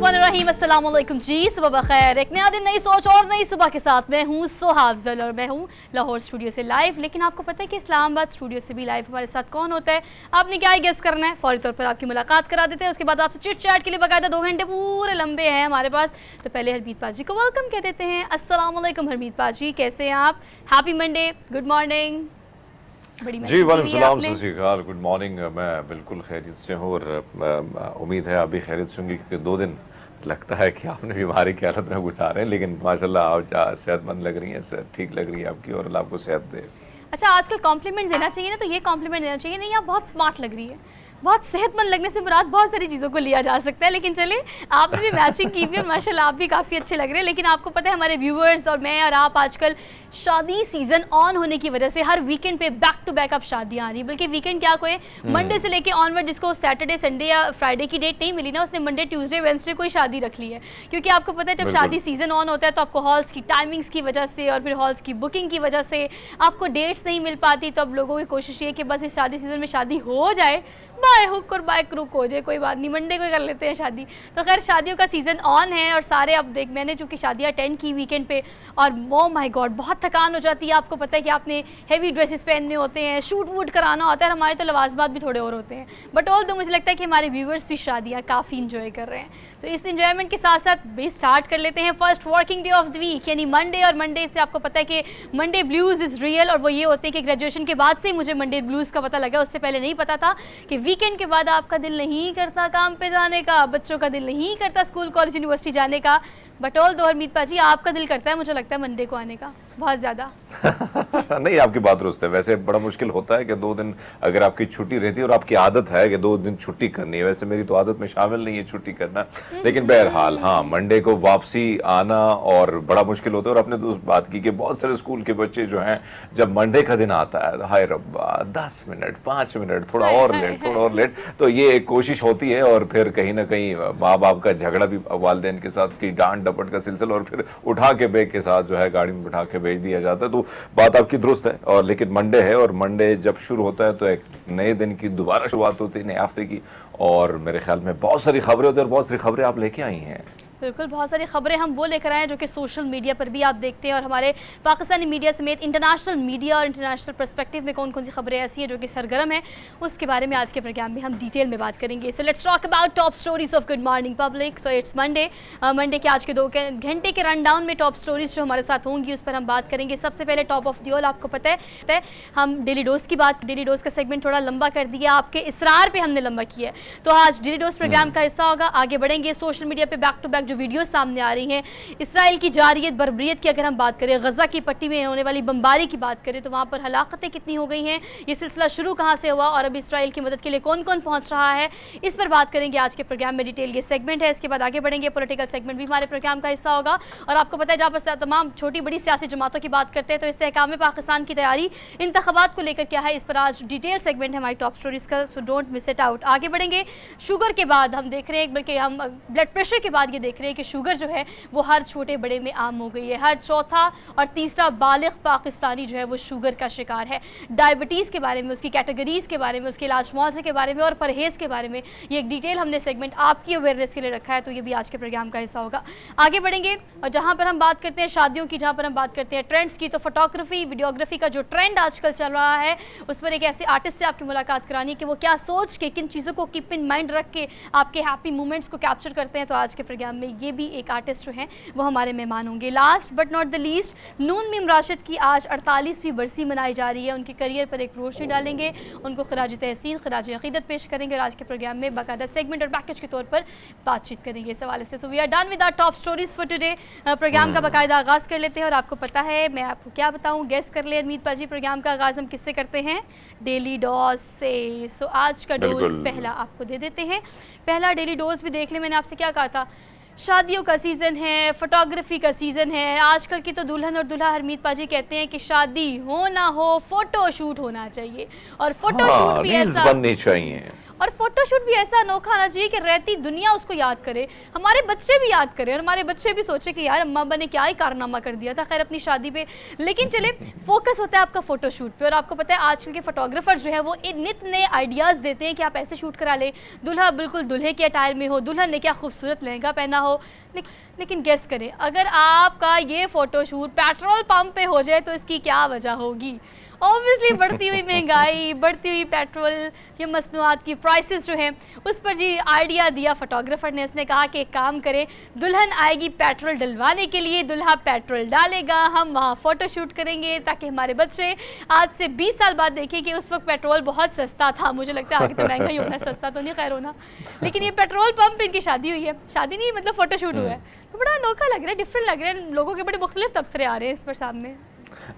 बिस्मिल्लाहिर्रहमानिर्रहीम, अस्सलाम वालेकुम जी, सुबह बखैर। एक नया दिन, नई सोच और नई सुबह के साथ मैं हूँ सोहा अफजल और मैं हूँ लाहौर स्टूडियो से लाइव। लेकिन आपको पता है कि इस्लामाबाद स्टूडियो से भी लाइव हमारे साथ कौन होता है? आपने क्या गेस करना है, फौरी तौर पर आपकी मुलाकात करा देते हैं। उसके बाद आपसे चिट चैट के लिए बाकायदा 2 घंटे पूरे लंबे हैं हमारे पास। तो पहले हरमीत पाजी को वेलकम कह देते हैं। अस्सलाम वालेकुम हरमीत पाजी, कैसे हैं आप? Happy Monday, good morning. जी वालेकुम सलाम, सत श्री अकाल, गुड मॉर्निंग। मैं बिल्कुल खैरियत से हूँ और उम्मीद है आप भी खैरियत से होंगी, क्योंकि 2 दिन लगता है कि आपने बीमारी की हालत में गुजारे हैं, लेकिन माशाल्लाह आप सेहतमंद लग रही हैं, ठीक लग रही है आपकी, और अल्लाह आपको सेहत दे। अच्छा, आजकल कॉम्प्लीमेंट देना चाहिए ना, तो ये कॉम्प्लीमेंट देना चाहिए, नहीं आप बहुत स्मार्ट लग रही है। बहुत सेहतमंद लगने से मुराद बहुत सारी चीज़ों को लिया जा सकता है, लेकिन चलिए आपने भी मैचिंग की भी और माशाल्लाह आप भी काफ़ी अच्छे लग रहे हैं। लेकिन आपको पता है हमारे व्यूअर्स और मैं और आप आजकल शादी सीजन ऑन होने की वजह से हर वीकेंड पे बैक टू बैक अब शादियाँ आ रही, बल्कि वीकेंड क्या कोई मंडे से लेके ऑनवर्ड, जिसको सैटरडे संडे या फ्राइडे की डेट नहीं मिली ना, उसने मंडे ट्यूसडे वेंसडे कोई शादी रख ली है। क्योंकि आपको पता है जब शादी सीजन ऑन होता है तो आपको हॉल्स की टाइमिंग्स की वजह से और फिर हॉल्स की बुकिंग की वजह से आपको डेट्स नहीं मिल पाती। तो अब लोगों की कोशिश ये है कि बस इस शादी सीजन में शादी हो जाए, बाय हुक और बाय क्रुक हो जाए, कोई बात नहीं, मंडे को कर लेते हैं शादी। तो खैर शादियों का सीज़न ऑन है और सारे अब देख, मैंने चूँकि शादियाँ अटेंड की वीकेंड पे, और ओ माय गॉड बहुत थकान हो जाती है। आपको पता है कि आपने हेवी ड्रेसेस पहनने होते हैं, शूट वूट कराना होता है, हमारे तो लवाजमात भी थोड़े और होते हैं। बट ऑल तो मुझे लगता है कि हमारे व्यूवर्स भी शादियाँ काफ़ी इंजॉय कर रहे हैं। तो इस इंजॉयमेंट के साथ साथ भी स्टार्ट कर लेते हैं first working day of the week, यानी मंडे। और मंडे से आपको पता है कि मंडे ब्लूज़ इज़ रियल, और वो ये होते हैं कि ग्रेजुएशन के बाद से मुझे मंडे ब्लूज़ का पता लगा, उससे पहले नहीं पता था कि वीकेंड के बाद आपका दिल नहीं करता काम पे जाने का, बच्चों का दिल नहीं करता स्कूल कॉलेज यूनिवर्सिटी जाने का। बट ऑल दो हरमीत पाजी आपका दिल करता है, मुझे लगता है मंडे को आने का बहुत ज़्यादा। नहीं, आपकी बात दुरुस्त है। वैसे बड़ा मुश्किल होता है कि 2 दिन अगर आपकी छुट्टी रहती है और आपकी आदत है कि 2 दिन छुट्टी करनी है। वैसे मेरी तो आदत में शामिल नहीं है छुट्टी करना, लेकिन बहरहाल हाँ, मंडे को वापसी आना और बड़ा मुश्किल होता है। और आपने तो बात की कि बहुत सारे स्कूल के बच्चे जो हैं, जब मंडे का दिन आता है, हाय रब्बा 10 मिनट 5 मिनट थोड़ा और लेट, तो ये एक कोशिश होती है। और फिर कहीं ना कहीं माँ बाप का झगड़ा भी वालिदैन के साथ की डांट डपट का सिलसिला, और फिर उठा के बैग के साथ जो है गाड़ी में बिठा के भेज दिया जाता है। तो बात आपकी दुरुस्त है। और लेकिन मंडे है, और मंडे जब शुरू होता है तो एक नए दिन की दोबारा शुरुआत होती है, नए हफ्ते की। और मेरे ख्याल में बहुत सारी खबरें होती है, और बहुत सारी खबरें आप लेके आई हैं। बिल्कुल, बहुत सारी खबरें हम वो लेकर आए हैं जो कि सोशल मीडिया पर भी आप देखते हैं, और हमारे पाकिस्तानी मीडिया समेत इंटरनेशनल मीडिया और इंटरनेशनल पर्सपेक्टिव में कौन कौन सी खबरें ऐसी हैं जो कि सरगर्म है, उसके बारे में आज के प्रोग्राम में हम डिटेल में बात करेंगे। So let's talk about top stories of good morning public. So it's Monday. Monday के आज के 2 घंटे के रन डाउन में टॉप स्टोरीज जो हमारे साथ होंगी उस पर हम बात करेंगे। सबसे पहले टॉप ऑफ दी ऑल, आपको पता है हम डेली डोज की बात, डेली डोज का सेगमेंट थोड़ा लंबा कर दिया, आपके इसरार पर हमने लंबा किया है, तो आज डेली डोज प्रोग्राम का हिस्सा होगा। आगे बढ़ेंगे, सोशल मीडिया पर बैक टू बैक जो वीडियो सामने आ रही हैं, इसराइल की जारियत बर्बरियत की अगर हम बात करें, गजा की पट्टी में होने वाली बमबारी की बात करें, तो वहाँ पर हलाकतें कितनी हो गई हैं, ये सिलसिला शुरू कहाँ से हुआ और अब इसराइल की मदद के लिए कौन कौन पहुँच रहा है, इस पर बात करेंगे आज के प्रोग्राम में। डिटेल ये सेगमेंट है। इसके बाद आगे बढ़ेंगे, पॉलिटिकल सेगमेंट भी हमारे प्रोग्राम का हिस्सा होगा। और आपको पता है जहाँ पर तमाम छोटी बड़ी सियासी जमातों की बात करते हैं, तो इस्तेहकाम में पाकिस्तान की तैयारी इंतखाबात को लेकर क्या है, इस पर आज डिटेल सेगमेंट है हमारी टॉप स्टोरीज का। So don't miss it out. आगे बढ़ेंगे, शुगर के बाद हम देख रहे हैं, बल्कि हम ब्लड प्रेशर के बाद ये देख रहे हैं कि शुगर जो है वो हर छोटे बड़े में आम हो गई है। हर चौथा और तीसरा बालिग पाकिस्तानी जो है वो शुगर का शिकार है। डायबिटीज़ के बारे में, उसकी कैटेगरीज़ के बारे में, उसके इलाज मुआवजे के बारे में और परहेज़ के बारे में ये एक डिटेल हमने सेगमेंट आपकी अवेयरनेस के लिए रखा है, तो ये भी आज के प्रोग्राम का हिस्सा होगा। आगे बढ़ेंगे, और जहाँ पर हम बात करते हैं शादियों की, जहाँ पर हम बात करते हैं ट्रेंड्स की, तो फोटोग्राफी वीडियोग्राफी का जो ट्रेंड आजकल चल रहा है, उस पर एक ऐसे आर्टिस्ट से आपकी मुलाकात करानी कि वो क्या सोच के, किन चीज़ों को कीप इन माइंड रख के आपके हैप्पी मोमेंट्स को कैप्चर करते हैं। तो आज के प्रोग्राम में ये भी एक आर्टिस्ट जो हैं वो हमारे मेहमान होंगे। Last but not the least, Noon meme Rashid की आज 48वीं बरसी मनाई जा रही है। उनके करियर पर एक रोशनी डालेंगे, उनको खराज तहसीन, खराज अकीदत पेश करेंगे, और आज के प्रोग्राम में बाकायदा सेगमेंट और पैकेज के तौर पर बातचीत करेंगे इस हवाले से। So we are done with our top stories for today. Program का बाकायदा आगाज़ कर लेते हैं, और आपको पता है मैं आपको क्या बताऊँ, गेस कर ले अरमीत पाजी, प्रोग्राम का आगाज़ हम किससे करते हैं? डेली डोज से। सो आज का डोज पहला आपको दे देते हैं। पहला डेली डोज भी देख ले, मैंने आपसे क्या कहा था, शादियों का सीज़न है, फोटोग्राफी का सीज़न है। आजकल की तो दुल्हन और दूल्हा हरमीत पाजी कहते हैं कि शादी हो ना हो फोटो शूट होना चाहिए, और फोटो शूट भी ऐसा बननी चाहिए। और फोटो फोटोशूट भी ऐसा अनोखा आना चाहिए कि रहती दुनिया उसको याद करे, हमारे बच्चे भी याद करें और हमारे बच्चे भी सोचे कि यार अम्मा अब्बा ने क्या ही कारनामा कर दिया था खैर अपनी शादी पे। लेकिन चले फोकस होता है आपका फोटोशूट पे, और आपको पता है आजकल के फोटोग्राफर्स जो है वो नित नए आइडियाज़ देते हैं कि आप ऐसे शूट करा ले, दुल्हा बिल्कुल दुल्हे के अटायर में हो, दुल्हन ने क्या खूबसूरत लहंगा पहना हो। लेकिन गेस करें अगर आपका ये फ़ोटोशूट पेट्रोल पंप पे हो जाए तो इसकी क्या वजह होगी? ऑब्वियसली बढ़ती हुई महंगाई, बढ़ती हुई पेट्रोल या मसनूआत की प्राइसेस जो हैं उस पर जी आइडिया दिया फोटोग्राफर ने। उसने कहा कि एक काम करें, दुल्हन आएगी पेट्रोल डलवाने के लिए, दुल्हा पेट्रोल डालेगा, हम वहाँ फ़ोटो शूट करेंगे ताकि हमारे बच्चे आज से 20 साल बाद देखें कि उस वक्त पेट्रोल बहुत सस्ता था। मुझे लगता है आगे तो महंगा ही होना, सस्ता तो नहीं खैर होना, लेकिन ये पेट्रोल पंप पे इनकी शादी हुई है, शादी नहीं मतलब फ़ोटो शूट हुआ है, तो बड़ा अनोखा लग रहा है, डिफरेंट लग रहा है, लोगों के बड़े मुख्तलिफ तबसरे आ रहे हैं इस पर सामने।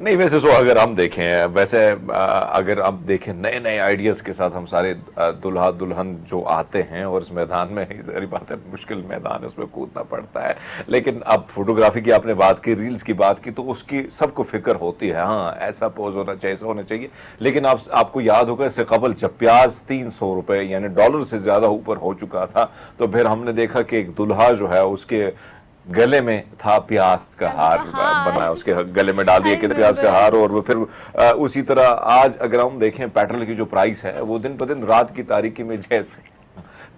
नहीं वैसे तो अगर हम देखें वैसे अगर आप देखें नए नए आइडियाज़ के साथ हम सारे दुल्हा दुल्हन जो आते हैं और इस मैदान में सारी बात है, मुश्किल मैदान है, उसमें कूदना पड़ता है। लेकिन अब फोटोग्राफी की आपने बात की, रील्स की बात की, तो उसकी सबको फिक्र होती है, हाँ ऐसा पोज होना चाहिए, ऐसा होना चाहिए। लेकिन आपको याद होगा इससे कबल जब प्याज 300 रुपये यानी डॉलर से ज़्यादा ऊपर हो चुका था, तो फिर हमने देखा कि एक दुल्हा जो है उसके गले में था प्याज का हार बनाया, उसके गले में डाल दिया कि प्याज का हार। और वो फिर उसी तरह आज अगर हम देखें पेट्रोल की जो प्राइस है वो दिन ब दिन रात की तारीकी में जैसे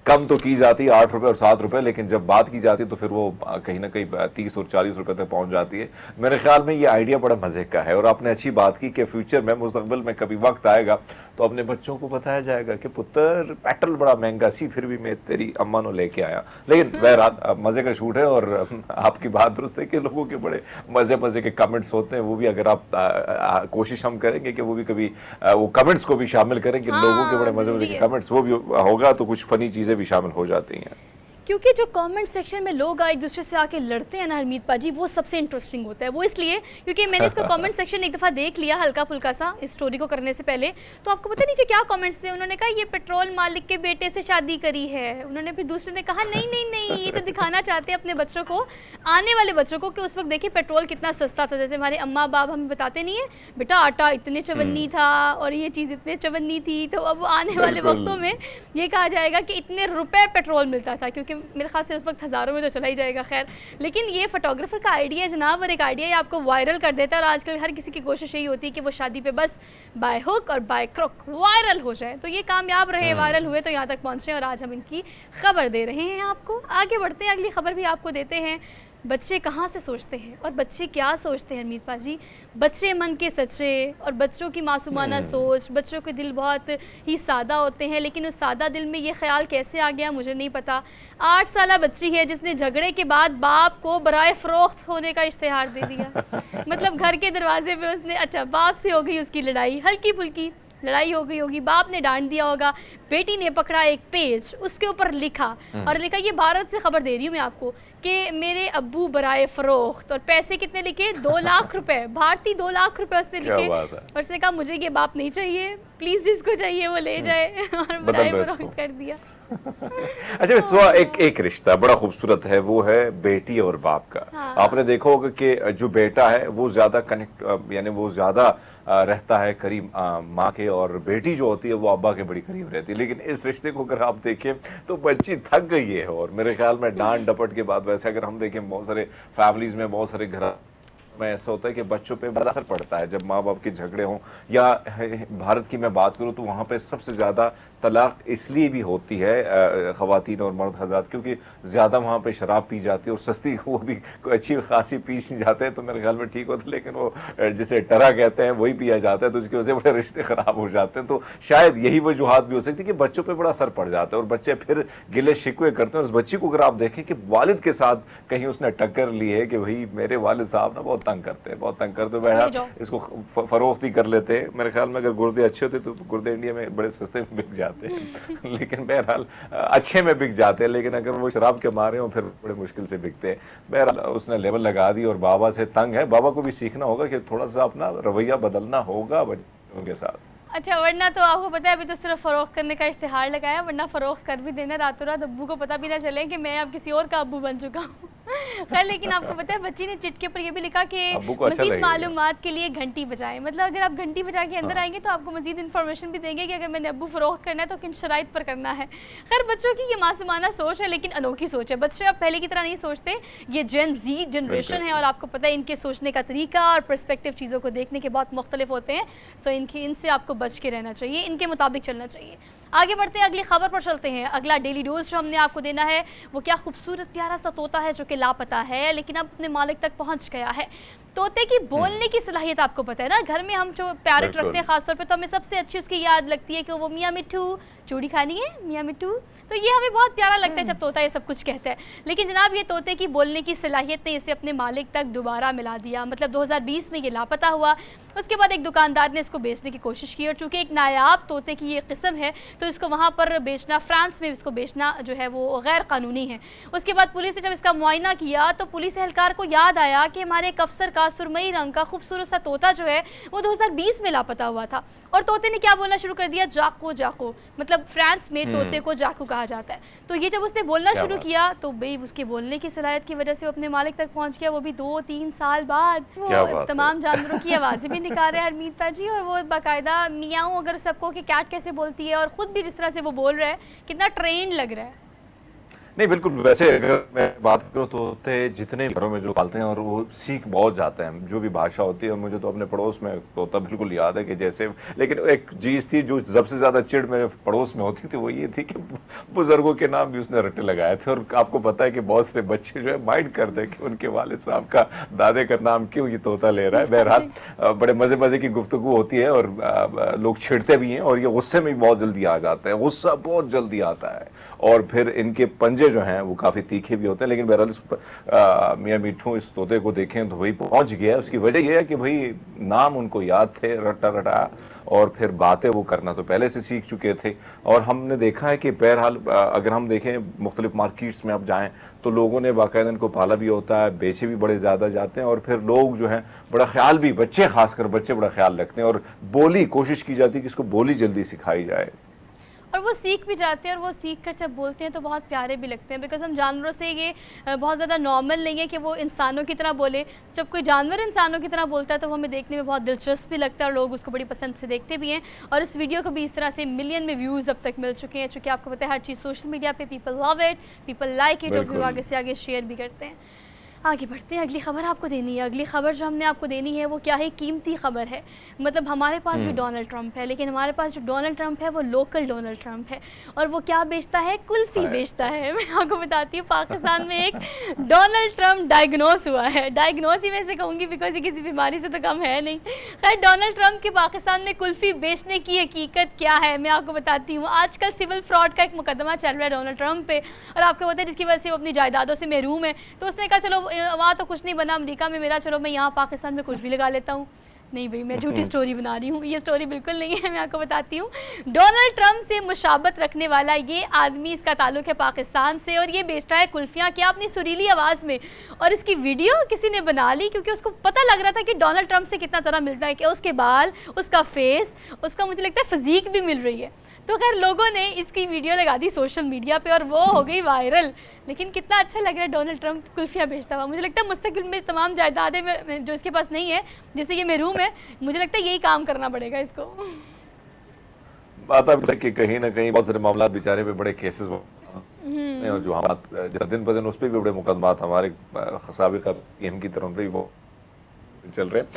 कम तो की जाती है 8 रुपए और 7 रुपए, लेकिन जब बात की जाती है तो फिर वो कहीं ना कहीं 30 और 40 रुपए तक पहुंच जाती है। मेरे ख्याल में ये आइडिया बड़ा मजे का है और आपने अच्छी बात की कि फ्यूचर में मुस्तकबिल में कभी वक्त आएगा तो अपने बच्चों को बताया जाएगा कि पुत्र पेट्रोल बड़ा महंगा सी, फिर भी मैं तेरी अम्मा ने लेके आया। लेकिन बहरहाल मजे का शूट है और आपकी बात दुरुस्त है कि लोगों के बड़े मजे मजे के कमेंट्स होते हैं, वो भी अगर आप कोशिश हम करेंगे कि वो भी कभी वो कमेंट्स को भी शामिल करें कि लोगों के बड़े मजे मजे के कमेंट्स वो भी होगा तो कुछ फनी चीजें भी शामिल हो जाती हैं। क्योंकि जो कमेंट सेक्शन में लोग एक दूसरे से आके लड़ते हैं ना हरमीत पाजी, वो सबसे इंटरेस्टिंग होता है। वो इसलिए क्योंकि मैंने इसका कमेंट सेक्शन एक दफ़ा देख लिया हल्का फुल्का सा इस स्टोरी को करने से पहले, तो आपको पता नीचे क्या कमेंट्स थे। उन्होंने कहा ये पेट्रोल मालिक के बेटे से शादी करी है। उन्होंने फिर दूसरे ने कहा नहीं नहीं नहीं, ये तो दिखाना चाहते हैं अपने बच्चों को, आने वाले बच्चों को, कि उस वक्त देखिए पेट्रोल कितना सस्ता था। जैसे हमारे अम्मा बाप हमें बताते नहीं है बेटा आटा इतने चवन्नी था और ये चीज़ इतने चवन्नी थी, तो अब आने वाले वक्तों में ये कहा जाएगा कि इतने रुपए पेट्रोल मिलता था, क्योंकि मेरे ख्याल से उस वक्त हज़ारों में तो चला ही जाएगा। खैर, लेकिन ये फोटोग्राफर का आइडिया है जनाब, और एक आइडिया ये आपको वायरल कर देता है। और आजकल हर किसी की कोशिश यही होती है कि वो शादी पे बस बाय हुक और बाय क्रुक वायरल हो जाए। तो ये कामयाब रहे, वायरल हुए तो यहाँ तक पहुँचे और आज हम इनकी खबर दे रहे हैं आपको। आगे बढ़ते हैं, अगली खबर भी आपको देते हैं। बच्चे कहाँ से सोचते हैं और बच्चे क्या सोचते हैं हरमीत पाजी। बच्चे मन के सच्चे और बच्चों की मासूमाना सोच, बच्चों के दिल बहुत ही सादा होते हैं, लेकिन उस सादा दिल में ये ख्याल कैसे आ गया मुझे नहीं पता। 8 साला बच्ची है जिसने झगड़े के बाद बाप को बराए फ़रोख्त होने का इश्तिहार दे दिया। मतलब घर के दरवाजे पे उसने, अच्छा बाप से हो गई उसकी लड़ाई, हल्की फुल्की लड़ाई हो गई होगी, बाप ने डांट दिया होगा, बेटी ने पकड़ा एक पेज, उसके ऊपर लिखा और लिखा, ये भारत से खबर दे रही हूँ मैं आपको, कि मेरे अब्बू बराए फ़रोख्त, और पैसे कितने लिखे 2 लाख रुपए, भारतीय 2 लाख रुपए उसने लिखे। और उसने कहा मुझे ये बाप नहीं चाहिए, प्लीज़ जिसको चाहिए वो ले जाए, और बराए फ़रोख्त कर दिया। अच्छा एक रिश्ता बड़ा खूबसूरत है, वो है बेटी और बाप का। हाँ। आपने देखा होगा कि जो बेटा है वो ज्यादा कनेक्ट यानी वो ज्यादा रहता है करीब माँ के, और बेटी जो होती है वो अब्बा के बड़ी करीब रहती है। लेकिन इस रिश्ते को अगर आप देखें तो बच्ची थक गई है, और मेरे ख्याल में डांट डपट के बाद, वैसे अगर हम देखें बहुत सारे फैमिलीज में, बहुत सारे घर में ऐसा होता है कि बच्चों पे बड़ा असर पड़ता है जब माँ बाप के झगड़े हों। या भारत की मैं बात करूँ तो वहाँ पे सबसे ज़्यादा तलाक इसलिए भी होती है ख़वातीन और मर्द हज़रात, क्योंकि ज़्यादा वहाँ पे शराब पी जाती है और सस्ती वो भी अच्छी खासी पी जाते हैं, तो मेरे ख्याल में ठीक होता है। लेकिन वो जिसे टरा कहते हैं वही पिया जाता है, तो उसकी वजह से बड़े रिश्ते ख़राब हो जाते हैं। तो शायद यही वजूहत भी हो सकती है कि बच्चों पर बड़ा असर पड़ जाता है और बच्चे फिर गिले शिकवे करते हैं। उस बच्ची को अगर आप देखें कि वालिद के साथ कहीं उसने टक्कर ली है कि भाई मेरे वालिद साहब ना बहुत तंग करते हैं, बहुत तंग करते हैं, बहरहाल इसको फरोख्त ही कर लेते हैं। मेरे ख्याल में अगर गुर्दे अच्छे होते तो गुर्दे इंडिया में बड़े सस्ते में बिक जाते हैं लेकिन बहरहाल अच्छे में बिक जाते हैं, लेकिन अगर वो शराब के मारे हो फिर बड़े मुश्किल से बिकते हैं। बहरहाल उसने लेवल लगा दी और बाबा से तंग है। बाबा को भी सीखना होगा कि थोड़ा सा अपना रवैया बदलना होगा बच्चों के साथ। अच्छा, वरना तो आपको पता है अभी तो सिर्फ फ़रोख्त करने का इश्तिहार लगाया, वरना फ़रोख्त कर भी देना रातों रात, अब्बू को पता भी ना चले कि मैं अब किसी और का अब्बू बन चुका हूँ। खैर, लेकिन आपको पता है बच्ची ने चिट के ऊपर ये भी लिखा कि अब्बू को अच्छा मजीद लगेगा। मालूमात के लिए घंटी बजाएं। मतलब अगर आप घंटी बजा के अंदर हाँ। आएंगे तो आपको मजीद इन्फॉर्मेशन भी देंगे कि अगर मैंने अब्बू फरोख्त करना है तो किन शराइत पर करना है। खैर, बच्चों की ये मासूमाना सोच है, लेकिन अनोखी सोच है। बच्चे अब पहले की तरह नहीं सोचते। ये जेन जी जनरेशन है और आपको पता है इनके सोचने का तरीका और पर्सपेक्टिव चीज़ों को देखने के बहुत मुख्तलिफ होते हैं। सो इनसे आपको बच के रहना चाहिए, इनके मुताबिक चलना चाहिए। आगे बढ़ते हैं, अगली खबर पर चलते हैं। अगला डेली डोज जो हमने आपको देना है वो क्या खूबसूरत प्यारा सा तोता है जो कि लापता है, लेकिन अब अपने मालिक तक पहुंच गया है। तोते की बोलने की सलाहियत आपको पता है ना, घर में हम जो पैरट रखते हैं खासतौर पे, तो हमें सबसे अच्छी उसकी याद लगती है कि वो मियाँ मिट्ठू चूड़ी खानी है, मियाँ मिट्ठू। तो ये हमें बहुत प्यारा लगता है जब तोता ये सब कुछ कहता है। लेकिन जनाब, ये तोते की बोलने की सलाहियत ने इसे अपने मालिक तक दोबारा मिला दिया। मतलब 2020 में ये लापता हुआ, उसके बाद एक दुकानदार ने इसको बेचने की कोशिश की और चूंकि एक नायाब तोते की ये किस्म है तो इसको वहाँ पर बेचना, फ्रांस में इसको बेचना जो है वो गैर कानूनी है। उसके बाद पुलिस ने जब इसका मुआयना किया तो पुलिस एहलकार को याद आया कि हमारे एक अफसर का सुरमई रंग का खूबसूरत सा तोता जो है वो 2020 में लापता हुआ था। और तोते ने क्या बोलना शुरू कर दिया, जाको जाको। मतलब फ्रांस में तोते को जाकू कहा जाता है। तो ये जब उसने बोलना शुरू किया तो भाई उसके बोलने की सलाहियत की वजह से वो अपने मालिक तक पहुंच गया, वो भी 2-3 साल बाद। वो तमाम जानवरों की आवाज़ें भी निकाल रहा है हरमीत पाजी, और वो बाकायदा मियाऊं अगर सबको कि कैट कैसे बोलती है और ख़ुद भी जिस तरह से वो बोल रहा है, कितना ट्रेंड लग रहा है। नहीं बिल्कुल, वैसे अगर मैं बात करूँ तो तोते जितने घरों में जो पालते हैं और वो सीख बहुत जाते हैं जो भी भाषा होती है। और मुझे तो अपने पड़ोस में तोता बिल्कुल याद है कि जैसे, लेकिन एक चीज़ थी जो सबसे ज़्यादा चिढ़ मेरे पड़ोस में होती थी वो ये थी कि बुजुर्गों के नाम भी उसने रट्टे लगाए थे। और आपको पता है कि बहुत से बच्चे जो है माइंड करते हैं कि उनके वालिद साहब का, दादे का नाम क्यों ये तोता ले रहा है। बहरहाल बड़े मज़े मज़े की गुफ्तगू होती है और लोग छिड़ते भी हैं और ये गुस्से में भी बहुत जल्दी आ जाते हैं, गुस्सा बहुत जल्दी आता है और फिर इनके पंजे जो हैं वो काफ़ी तीखे भी होते हैं। लेकिन बहरहाल मियाँ मिट्ठू इस तोते को देखें तो भाई पहुंच गया। उसकी वजह यह है कि भाई नाम उनको याद थे रटा रटा, और फिर बातें वो करना तो पहले से सीख चुके थे। और हमने देखा है कि बहरहाल अगर हम देखें मुख्तलिफ मार्केट्स में आप जाएं तो लोगों ने बाकायदा इनको पाला भी होता है, बेचे भी बड़े ज़्यादा जाते हैं और फिर लोग जो हैं बड़ा ख्याल भी, बच्चे खासकर बच्चे बड़ा ख्याल रखते हैं और बोली कोशिश की जाती है कि इसको बोली जल्दी सिखाई जाए और वो सीख भी जाते हैं। और वो सीख कर जब बोलते हैं तो बहुत प्यारे भी लगते हैं, बिकॉज हम जानवरों से ये बहुत ज़्यादा नॉर्मल नहीं है कि वो इंसानों की तरह बोले। जब कोई जानवर इंसानों की तरह बोलता है तो वो हमें देखने में बहुत दिलचस्प भी लगता है और लोग उसको बड़ी पसंद से देखते भी हैं। और इस वीडियो को भी इस तरह से मिलियन में व्यूज़ अब तक मिल चुके हैं, चूँकि आपको पता है हर चीज़ सोशल मीडिया पर people love it, people like it, और फिर आगे से आगे शेयर भी करते हैं। आगे बढ़ते हैं, अगली खबर आपको देनी है। अगली खबर जो हमने आपको देनी है वो क्या है, कीमती खबर है। मतलब हमारे पास भी डोनाल्ड ट्रंप है, लेकिन हमारे पास जो डोनाल्ड ट्रंप है वो लोकल डोनाल्ड ट्रंप है। और वो क्या बेचता है, कुल्फ़ी बेचता है। मैं आपको बताती हूँ, पाकिस्तान में एक डोनाल्ड ट्रंप डायग्नोस हुआ है। डायग्नोस ही मैं से कहूँगी बिकॉज ये किसी बीमारी से तो कम है नहीं। खैर, डोनाल्ड ट्रंप के पाकिस्तान में कुल्फ़ी बेचने की हकीकत क्या है मैं आपको बताती हूँ। आजकल सिविल फ्रॉड का एक मुकदमा चल रहा है डोनाल्ड ट्रंप पे, और आपको पता है जिसकी वजह से वो अपनी जायदादों से महरूम है। तो उसने कहा चलो वहाँ तो कुछ नहीं बना अमेरिका में मेरा, चलो मैं यहाँ पाकिस्तान में कुल्फ़ी लगा लेता हूँ। नहीं भाई, मैं झूठी स्टोरी बना रही हूँ, ये स्टोरी बिल्कुल नहीं है। मैं आपको बताती हूँ, डोनाल्ड ट्रंप से मुशाबत रखने वाला ये आदमी, इसका ताल्लुक है पाकिस्तान से और ये बेच रहा है कुल्फ़ियाँ क्या अपनी सुरीली आवाज़ में। और इसकी वीडियो किसी ने बना ली क्योंकि उसको पता लग रहा था कि डोनाल्ड ट्रंप से कितना ज़्यादा मिलता है, कि उसके बाल, उसका फेस, उसका मुझे लगता है फिज़ीक भी मिल रही है। तो खैर लोगों ने इसकी वीडियो लगा दी सोशल मीडिया पे और वो हो गई वायरल। लेकिन कितना अच्छा लग रहा है डोनाल्ड ट्रंप कुल्फ़ियाँ बेचता हुआ। मुझे लगता है मुस्तकिल में तमाम जायदादें जो इसके पास नहीं है, जैसे ये महरूम है, मुझे लगता है यही काम करना पड़ेगा इसको। बात अब कि कहीं ना कहीं बहुत सारे मामला बेचारे पे बड़े केसेस और जो हम दिन ब दिन उस पर भी बड़े मुकदमात हमारे साबिक़ा पीएम की तरफ पे वो चल रहे हैं।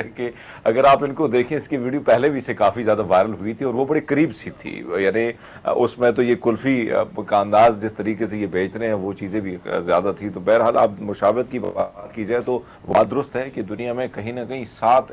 कि अगर आप इनको देखें, इसकी वीडियो पहले भी से काफ़ी ज़्यादा वायरल हुई थी और वो बड़ी करीब सी थी। यानी उसमें तो ये कुल्फ़ी का अंदाज़ जिस तरीके से ये बेच रहे हैं वो चीज़ें भी ज़्यादा थी। तो बहरहाल आप मुशाबत की बात की जाए तो बात दुरुस्त है कि दुनिया में कहीं ना कहीं 7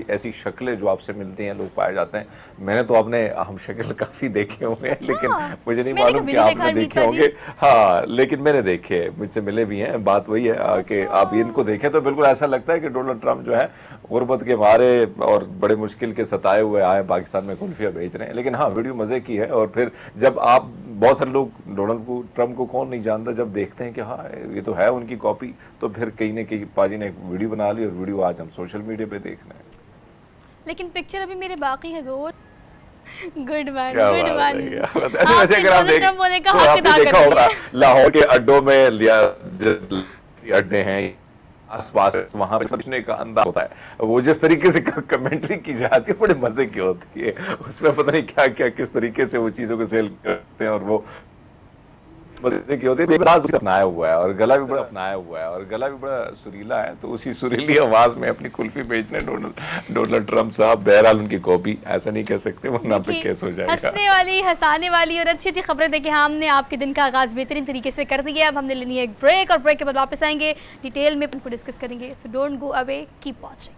ऐसी शक्लें जो आपसे मिलती हैं, लोग पाए जाते हैं। मैंने तो अपने हम शक्ल काफ़ी देखे होंगे, लेकिन मुझे नहीं मालूम कि आपने देखे होंगे। हाँ, लेकिन मैंने देखे, मुझसे मिले भी हैं। बात वही है कि आप इनको देखें तो बिल्कुल ऐसा लगता है कि डोनाल्ड ट्रंप जो है गुर्बत के मारे और बड़े मुश्किल के सताए हुए आए पाकिस्तान में कुल्फियाँ बेच रहे हैं। लेकिन हाँ, वीडियो मज़े की है। और फिर जब आप, बहुत सारे लोग डोनाल्ड ट्रंप को कौन नहीं जानता, जब देखते हैं कि हाँ ये तो है उनकी कॉपी, तो फिर कहीं ना कहीं पाजी ने एक वीडियो बना ली और वीडियो आज हम सोशल मीडिया पे देख रहे हैं। लेकिन पिक्चर अभी मेरे बाकी है दोस्त। Good one, good one. वैसे अगर आप देखा होगा लाहौर के अड्डों में लिया अड्डे हैं आसपास, वहां पे बचने का अंदाज होता है। वो जिस तरीके से कमेंट्री की जाती है बड़े मजे की होती है, उसमें पता नहीं क्या क्या किस तरीके से वो चीजों को सेल करते हैं, और वो मजे की होती है। अपनाया हुआ है और गला भी बड़ा सुरीला है, तो उसी सुरीली आवाज में अपनी कुल्फी बेचने डोनाल्ड ट्रंप साहब। बहरहाल उनकी कॉपी ऐसा नहीं कह सकते, वरना पे केस हो जाएगा। हंसने वाली, हंसाने वाली और अच्छी अच्छी खबरें देके हमने आपके दिन का आगाज बेहतरीन तरीके से कर दिया। अब हमने लेनी है एक ब्रेक, और ब्रेक के बाद वापस आएंगे, डिटेल में उनको डिस्कस करेंगे। So don't go away, keep watching.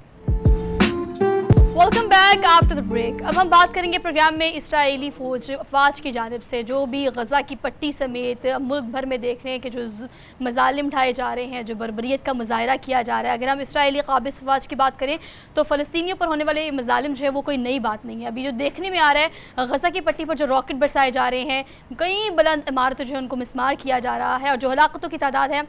Welcome back after the break. अब हम बात करेंगे प्रोग्राम में इस्राएली फौज अफवाज की जानिब से जो भी गज़ा की पट्टी समेत मुल्क भर में देख रहे हैं कि जो मजालिम ढाए जा रहे हैं, जो बर्बरियत का मुजाहरा किया जा रहा है। अगर हम इस्राएली काबिज़ अफवाज की बात करें तो फ़लस्तीनियों पर होने वाले मजालिम जो है वो कोई नई बात नहीं है। अभी जो देखने में आ रहा है, गज़ा की पट्टी पर जो रॉकेट बरसाए जा रहे हैं, कई बुलंद इमारतें जो है उनको मिसमार किया जा रहा है, और जो हलाकतों की तादाद है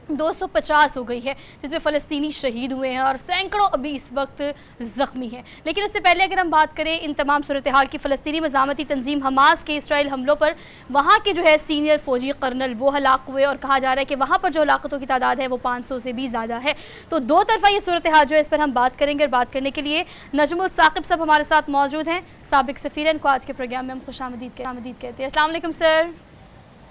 250 हो गई है, जिसमें फ़लस्तीनी शहीद हुए हैं और सैकड़ों अभी इस वक्त ज़ख्मी हैं। लेकिन उससे पहले अगर हम बात करें इन तमाम सूरत हाल की, फ़लस्तीनी मज़ामती तंजीम हमास के इसराइल हमलों पर वहाँ के जो है सीनियर फ़ौजी कर्नल वो हलाक हुए, और कहा जा रहा है कि वहाँ पर जो हलाकतों की तादाद है वो 500 से भी ज़्यादा है। तो दो तरफ़ा ये सूरत हाल जो है इस पर हम बात करेंगे, और बात करने के लिए नजमुल साकिब साहब हमारे साथ मौजूद हैं, साबिक सफ़ीर। इनको आज के प्रोग्राम में हम खुशामदीद कहते हैं। अस्सलाम वालेकुम सर।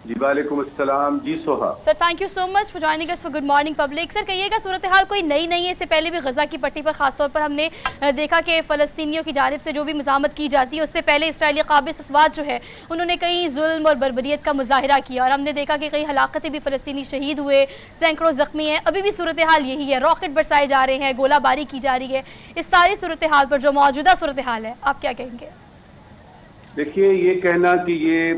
जी वालेकुम अस्सलाम। जी Soha sir, thank you so much for joining us for good morning public. Sir कहिएगा, सूरत हाल कोई नई नहीं है, इससे पहले भी गज़ा की पट्टी पर खासतौर पर हमने देखा कि फ़लस्तीनियों की जानिब से जो भी मज़ामत की जाती है, उससे पहले इसराइली काबिज़ अफवाज जो है उन्होंने कई जुल्म और बर्बरियत का मुजाहरा किया, और हमने देखा कि कई हलाकतें भी फ़लस्तीनी शहीद हुए, सैकड़ों ज़ख्मी हैं। अभी भी सूरत हाल यही है, रॉकेट बरसाए जा रहे हैं, गोलाबारी की जा रही है। इस सारी सूरत हाल पर जो मौजूदा सूरत हाल है, आप क्या कहेंगे? देखिए, ये कहना कि ये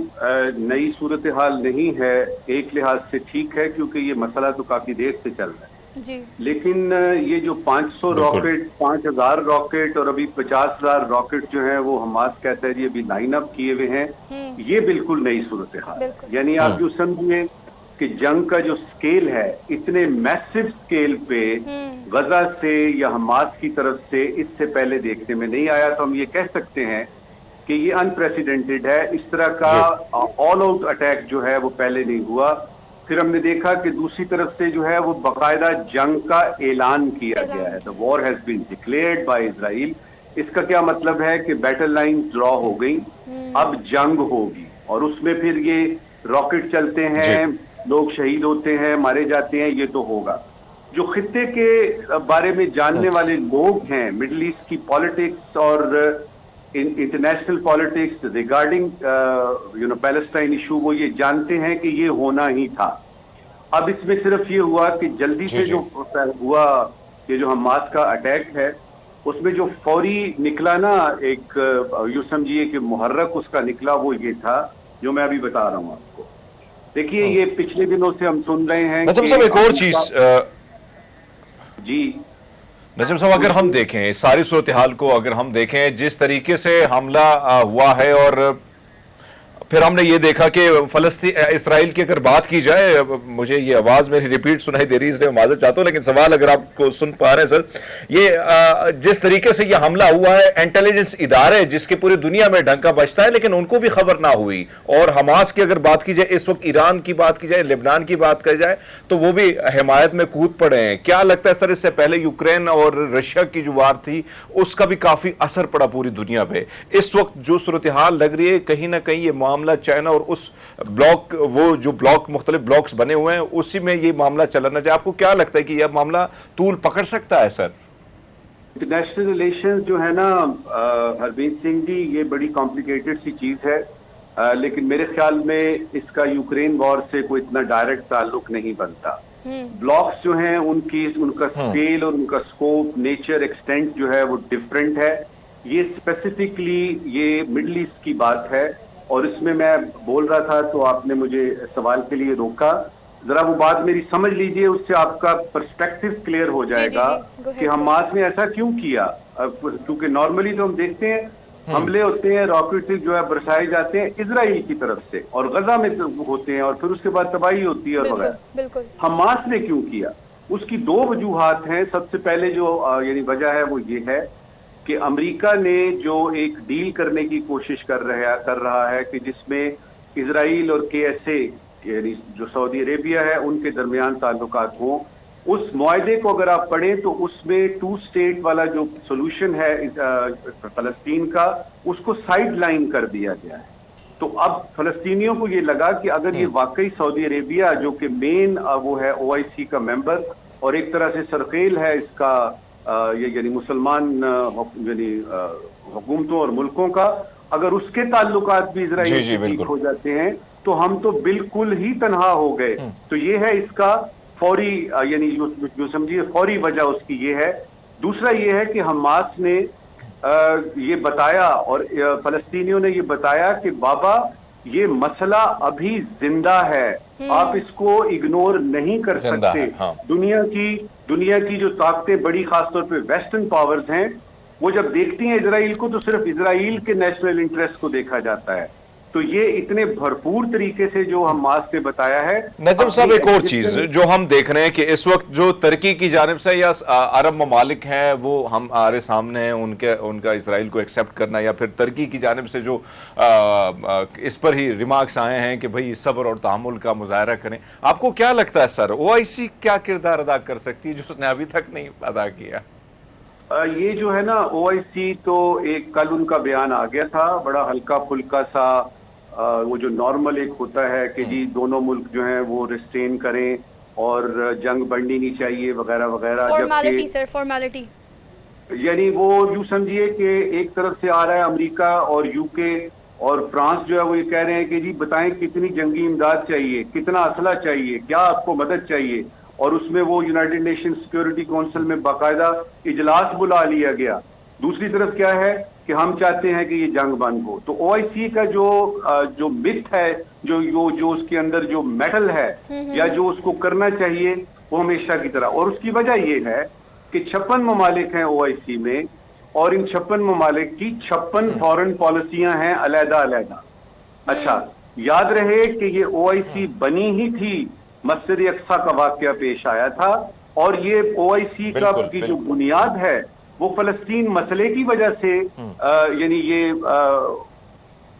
नई सूरत हाल नहीं है एक लिहाज से ठीक है, क्योंकि ये मसला तो काफी देर से चल रहा है जी। लेकिन ये जो 500 रॉकेट, 5000 रॉकेट और अभी 50,000 रॉकेट जो है वो हमास कहता है जी अभी लाइन अप किए हुए हैं, ये बिल्कुल नई सूरत हाल है। यानी आप जो समझिए कि जंग का जो स्केल है, इतने मैसिव स्केल पे गजा से या हमास की तरफ से इससे पहले देखने में नहीं आया। तो हम ये कह सकते हैं कि ये अनप्रेसिडेंटेड है। इस तरह का ऑल आउट अटैक जो है वो पहले नहीं हुआ। फिर हमने देखा कि दूसरी तरफ से जो है वो बाकायदा जंग का ऐलान किया गया है। The war has been declared by Israel. इसका क्या मतलब है कि बैटल लाइन ड्रॉ हो गई, अब जंग होगी, और उसमें फिर ये रॉकेट चलते हैं, लोग शहीद होते हैं, मारे जाते हैं, ये तो होगा। जो खित्ते के बारे में जानने वाले लोग हैं, मिडिल ईस्ट की पॉलिटिक्स और international politics regarding Palestine issue, वो ये जानते हैं कि ये होना ही था। अब इसमें सिर्फ ये हुआ कि जल्दी से जो हुआ, ये जो हमास का अटैक है, उसमें जो फौरी निकला ना, एक यूं समझिए कि मुहर्रक उसका निकला, वो ये था जो मैं अभी बता रहा हूँ आपको। देखिए, ये पिछले दिनों से हम सुन रहे हैं कि एक और चीज जी नजम साहब, अगर हम देखें सारी सूरत हाल को, अगर हम देखें जिस तरीके से हमला हुआ है, और फिर हमने ये देखा कि इसराइल की अगर बात की जाए, मुझे ये आवाज़ मेरी रिपीट सुनाई दे रही है इसलिए माजरत चाहता हूँ, लेकिन सवाल अगर आपको सुन पा रहे हैं सर, ये जिस तरीके से ये हमला हुआ है, इंटेलिजेंस इदारे जिसके पूरी दुनिया में डंका बजता है, लेकिन उनको भी खबर ना हुई। और हमास की अगर बात की जाए, इस वक्त ईरान की बात की जाए, लेबनान की बात की जाए, तो वो भी हिमायत में कूद पड़े हैं। क्या लगता है सर, इससे पहले यूक्रेन और रशिया की जो वार थी उसका भी काफी असर पड़ा पूरी दुनिया पे। इस वक्त जो सूरत हाल लग रही है, कहीं ना कहीं ये मामला चाइना और उस ब्लॉक, वो जो ब्लॉक मुख्तलिफ ब्लॉक्स बने हुए हैं, उसी में ये मामला चलना चाहिए। आपको क्या लगता है कि यह मामला तूल पकड़ सकता है सर? इंटरनेशनल रिलेशंस जो है ना हरबीर सिंह जी, ये बड़ी कॉम्प्लिकेटेड सी चीज है, लेकिन मेरे ख्याल में इसका यूक्रेन वॉर से कोई इतना डायरेक्ट ताल्लुक नहीं बनता। ब्लॉक्स जो हैं उनका स्केल और उनका स्कोप, नेचर, एक्सटेंट जो है वो डिफरेंट है। ये स्पेसिफिकली ये मिडिल ईस्ट की बात है, और इसमें मैं बोल रहा था तो आपने मुझे सवाल के लिए रोका। जरा वो बात मेरी समझ लीजिए, उससे आपका पर्सपेक्टिव क्लियर हो जाएगा कि हमास ने ऐसा क्यों किया। क्योंकि नॉर्मली तो हम देखते हैं हमले होते हैं, रॉकेट जो है बरसाए जाते हैं इजराइल की तरफ से, और गजा में होते हैं, और फिर उसके बाद तबाही होती है और वगैरह। हमास ने क्यों किया? उसकी दो वजूहात हैं। सबसे पहले जो यानी वजह है वो ये है कि अमेरिका ने जो एक डील करने की कोशिश कर रहा है कि जिसमें इजराइल और KSA यानी जो सऊदी अरेबिया है उनके दरमियान ताल्लुकात हों। उस मुआहदे को अगर आप पढ़ें तो उसमें 2 स्टेट वाला जो सोल्यूशन है फलस्तीन का, उसको साइड लाइन कर दिया गया है। तो अब फलस्तीनियों को ये लगा कि अगर ये वाकई सऊदी अरेबिया जो कि मेन वो है OIC का मेंबर और एक तरह से सरखेल है इसका ये यानी मुसलमान यानी हुकूमतों और मुल्कों का, अगर उसके ताल्लुकात भी इजराइल से ठीक हो जाते हैं तो हम तो बिल्कुल ही तनहा हो गए। तो ये है इसका फौरी यानी जो समझिए फौरी वजह उसकी ये है। दूसरा ये है कि हमास ने ये बताया और फलस्तीनियों ने ये बताया कि बाबा ये मसला अभी जिंदा है, आप इसको इग्नोर नहीं कर सकते। हाँ। दुनिया की जो ताकतें बड़ी खासतौर पे वेस्टर्न पावर्स हैं, वो जब देखती हैं इजराइल को तो सिर्फ इजराइल के नेशनल इंटरेस्ट को देखा जाता है। तो ये इतने भरपूर तरीके से जो हमास ने बताया है। नजम साहब, एक और चीज जो हम देख रहे हैं कि इस वक्त जो तुर्की की जानिब से या अरब ममालिक हैं वो हमारे सामने हैं, उनका इसराइल को एक्सेप्ट करना, या फिर तुर्की की जानिब से जो इस पर ही रिमार्क्स आए हैं कि भाई सब्र और तहम्मुल का मुजाहरा करें। आपको क्या लगता है सर, OIC क्या किरदार अदा कर सकती है जो उसने अभी तक नहीं अदा किया? ये जो है ना OIC तो एक कल उनका बयान आ गया था, बड़ा हल्का फुल्का सा, वो जो नॉर्मल एक होता है कि जी दोनों मुल्क जो हैं वो रिस्ट्रेन करें और जंग बढ़नी नहीं चाहिए वगैरह वगैरह। Formality sir, formality. यानी वो यूं समझिए कि एक तरफ से आ रहा है अमेरिका और UK और फ्रांस जो है वो ये कह रहे हैं कि जी बताएं कितनी जंगी इमदाद चाहिए, कितना असला चाहिए, क्या आपको मदद चाहिए। और उसमें वो यूनाइटेड नेशन सिक्योरिटी काउंसिल में बाकायदा इजलास बुला लिया गया। दूसरी तरफ क्या है कि हम चाहते हैं कि ये जंग बंद हो। तो OIC का जो मिथ है, जो उसके अंदर जो मेटल है या जो उसको करना चाहिए वो हमेशा की तरह, और उसकी वजह ये है कि 56 ममालिक हैं OIC में और इन 56 ममालिक की 56 फॉरेन पॉलिसियां हैं अलग-अलग। अच्छा, याद रहे कि ये OIC बनी ही थी, मस्जिद अक्सा का वाकया पेश आया था और ये OIC का की जो बुनियाद है वो फलस्तीन मसले की वजह से यानी ये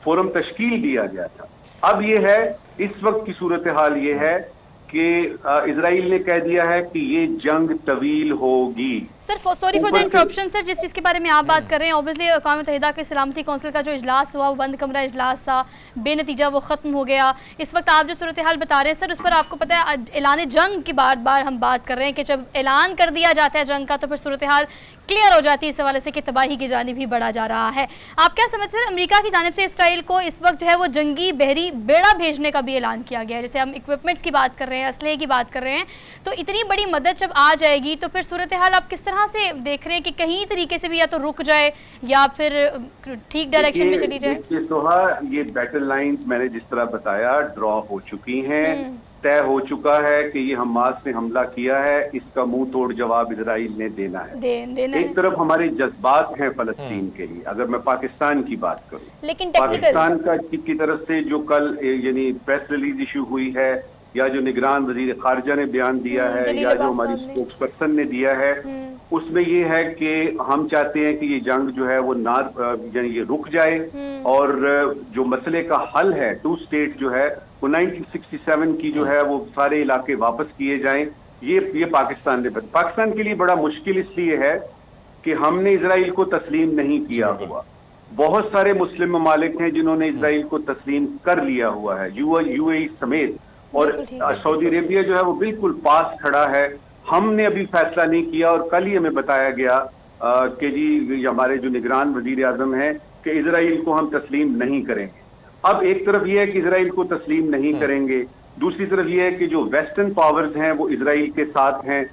फोरम तश्कील दिया गया था। अब ये है, इस वक्त की सूरत हाल ये है कि इजराइल ने कह दिया है कि ये जंग तवील होगी। Sir sorry for the interruption sir, जिस चीज़ के बारे में आप बात कर रहे हैं, ऑब्वियसली अक़वाम मुत्तहिदा के सलामती कौंसिल का जो इजलास हुआ वो बंद कमरा इजलास था, बेनतीजा वो ख़त्म हो गया। इस वक्त आप जो सूरत हाल बता रहे हैं सर, उस पर आपको पता है ऐलान जंग की बार बार हम बात कर रहे हैं कि जब ऐलान कर दिया जाता है जंग का तो फिर सूरत हाल क्लियर हो जाती है इस हवाले से कि तबाही की जानिब ही बढ़ा जा रहा है। आप क्या समझते हैं अमेरिका की जानिब से इसराइल को इस वक्त जो है वो जंगी बहरी बेड़ा भेजने का भी ऐलान किया गया है? जैसे हम इक्विपमेंट्स की बात कर रहे हैं, असलहे की बात कर रहे हैं, तो इतनी बड़ी मदद जब आ जाएगी तो फिर सूरत हाल आप किस तरह से देख रहे हैं कि कहीं तरीके से भी या तो रुक जाए या फिर ठीक डायरेक्शन में चली जाए? ये बैटल लाइंस मैंने जिस तरह बताया ड्रॉ हो चुकी हैं, तय हो चुका है कि ये हमास ने हमला किया है, इसका मुंह तोड़ जवाब इजराइल ने देना है। एक तरफ हमारे जज्बात हैं फलस्तीन के लिए, अगर मैं पाकिस्तान की बात करूं, लेकिन पाकिस्तान की तरफ से जो कल यानी प्रेस रिलीज इशू हुई है या जो निगरान वजीर खारजा ने बयान दिया है या जो हमारी स्पोक्स पर्सन ने दिया है, उसमें ये है कि हम चाहते हैं कि ये जंग जो है वो यानी ये रुक जाए और जो मसले का हल है 2 स्टेट जो है वो 1967 की जो है वो सारे इलाके वापस किए जाएं। ये पाकिस्तान के लिए बड़ा मुश्किल इसलिए है कि हमने इजराइल को तस्लीम नहीं किया हुआ। बहुत सारे मुस्लिम ममालिक हैं जिन्होंने इजराइल को तस्लीम कर लिया हुआ है, UAE समेत, और सऊदी अरेबिया जो है वो बिल्कुल पास खड़ा है। हमने अभी फैसला नहीं किया और कल ही हमें बताया गया कि जी हमारे जो निगरान वजीर आजम हैं कि इजराइल को हम तस्लीम नहीं करेंगे। अब एक तरफ यह है कि इजराइल को तस्लीम नहीं करेंगे, दूसरी तरफ यह है कि जो वेस्टर्न पावर्स हैं वो इजराइल के साथ हैं,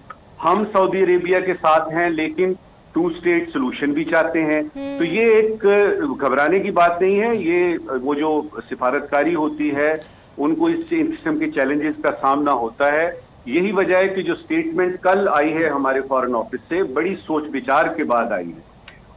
हम सऊदी अरेबिया के साथ हैं, लेकिन 2 स्टेट सोल्यूशन भी चाहते हैं। तो ये एक घबराने की बात नहीं है, ये वो जो सिफारतकारी होती है उनको इस किस्म के चैलेंजेस का सामना होता है। यही वजह है कि जो स्टेटमेंट कल आई है हमारे फॉरेन ऑफिस से, बड़ी सोच विचार के बाद आई है।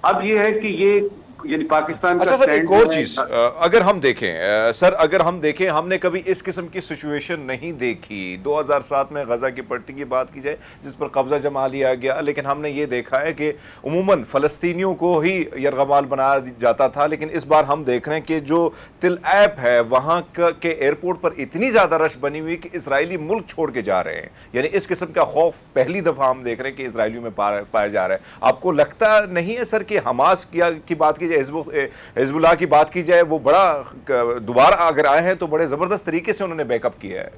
अब ये है कि ये यानी पाकिस्तान अच्छा का सर, एक stand और जो है, चीज अगर हम देखें सर, अगर हम देखें, हमने कभी इस किस्म की सिचुएशन नहीं देखी। 2007 में गजा की पट्टी की बात की जाए जिस पर कब्जा जमा लिया गया, लेकिन हमने ये देखा है कि उमूमन फलस्तीनियों को ही यरगमाल बनाया जाता था। लेकिन इस बार हम देख रहे हैं कि जो तिल ऐप है वहां के एयरपोर्ट पर इतनी ज्यादा रश बनी हुई कि इसराइली मुल्क छोड़ के जा रहे हैं। यानी इस किस्म का खौफ पहली दफा हम देख रहे हैं कि इसराइलियों में पाया जा रहा है। आपको लगता नहीं है सर कि हमास की बात की जाए, हिजबुल्लाह की बात की जाए, वो बड़ा दोबारा अगर आए हैं तो बड़े जबरदस्त तरीके से उन्होंने बैकअप किया है?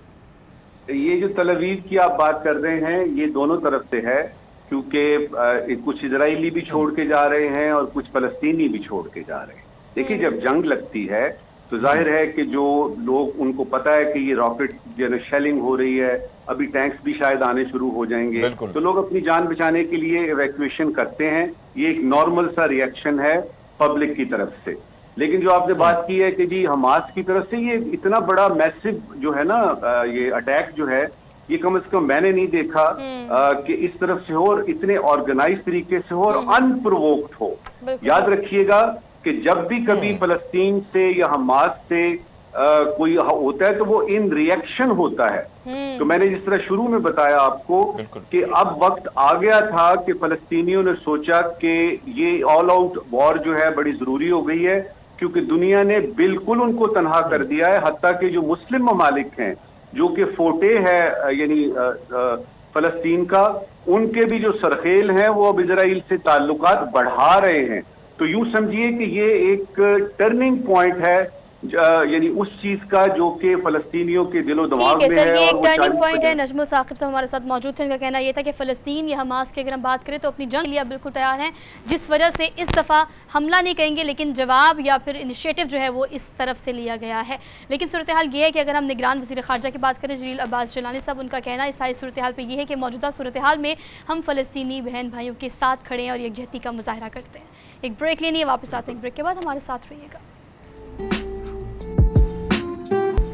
ये जो तल अवीव की आप बात कर रहे हैं ये दोनों तरफ से है, क्योंकि कुछ इजरायली भी छोड़ के जा रहे हैं और कुछ फलस्तीनी भी छोड़ के जा रहे हैं। देखिए, जब जंग लगती है तो जाहिर है कि जो लोग, उनको पता है कि ये रॉकेट जो है शेलिंग हो रही है, अभी टैंक्स भी शायद आने शुरू हो जाएंगे, तो लोग अपनी जान बचाने के लिए इवैक्यूएशन करते हैं। ये एक नॉर्मल सा रिएक्शन है पब्लिक की तरफ से। लेकिन जो आपने बात की है कि जी हमास की तरफ से ये इतना बड़ा मैसिव जो है ना, ये अटैक जो है, ये कम से कम मैंने नहीं देखा कि इस तरफ से हो और इतने ऑर्गेनाइज तरीके से हो और अनप्रोवोक्ड हो। याद रखिएगा कि जब भी कभी फलस्तीन से या हमास से कोई होता है तो वो इन रिएक्शन होता है। तो मैंने जिस तरह शुरू में बताया आपको कि अब वक्त आ गया था कि फलस्तीनियों ने सोचा कि ये ऑल आउट वॉर जो है बड़ी जरूरी हो गई है, क्योंकि दुनिया ने बिल्कुल उनको तनहा कर दिया है। हत्ता कि जो मुस्लिम ममालिक हैं, जो कि फोटे है यानी फलस्तीन का, उनके भी जो सरखेल हैं वो अब इजराइल से ताल्लुकात बढ़ा रहे हैं। तो यूं समझिए कि ये एक टर्निंग पॉइंट है यानी उस चीज का जो कि फलस्तीनियों के दिलो दिमाग में है। ये एक टर्निंग पॉइंट है। नजमुल साकिब साहब हमारे साथ मौजूद थे, उनका कहना यह था कि फ़लस्तीन या हमास की अगर हम बात करें तो अपनी जंग के लिए बिल्कुल तैयार हैं, जिस वजह से इस दफ़ा हमला नहीं कहेंगे लेकिन जवाब या फिर इनिशिएटिव जो है वो इस तरफ से लिया गया है। लेकिन सूरत हाल ये है कि अगर हम निगरान वज़ीर ख़ारजा की बात करें जलील अब्बास जिलानी साहब, उनका कहना इस सारी सूरत हाल पर यह है कि मौजूदा सूरत हाल में हम फ़लस्तीनी बहन भाइयों के साथ खड़े हैं और यकजहती का मुजाहरा करते हैं। एक ब्रेक लेनी है, वापस आते हैं, ब्रेक के बाद हमारे साथ रहिएगा।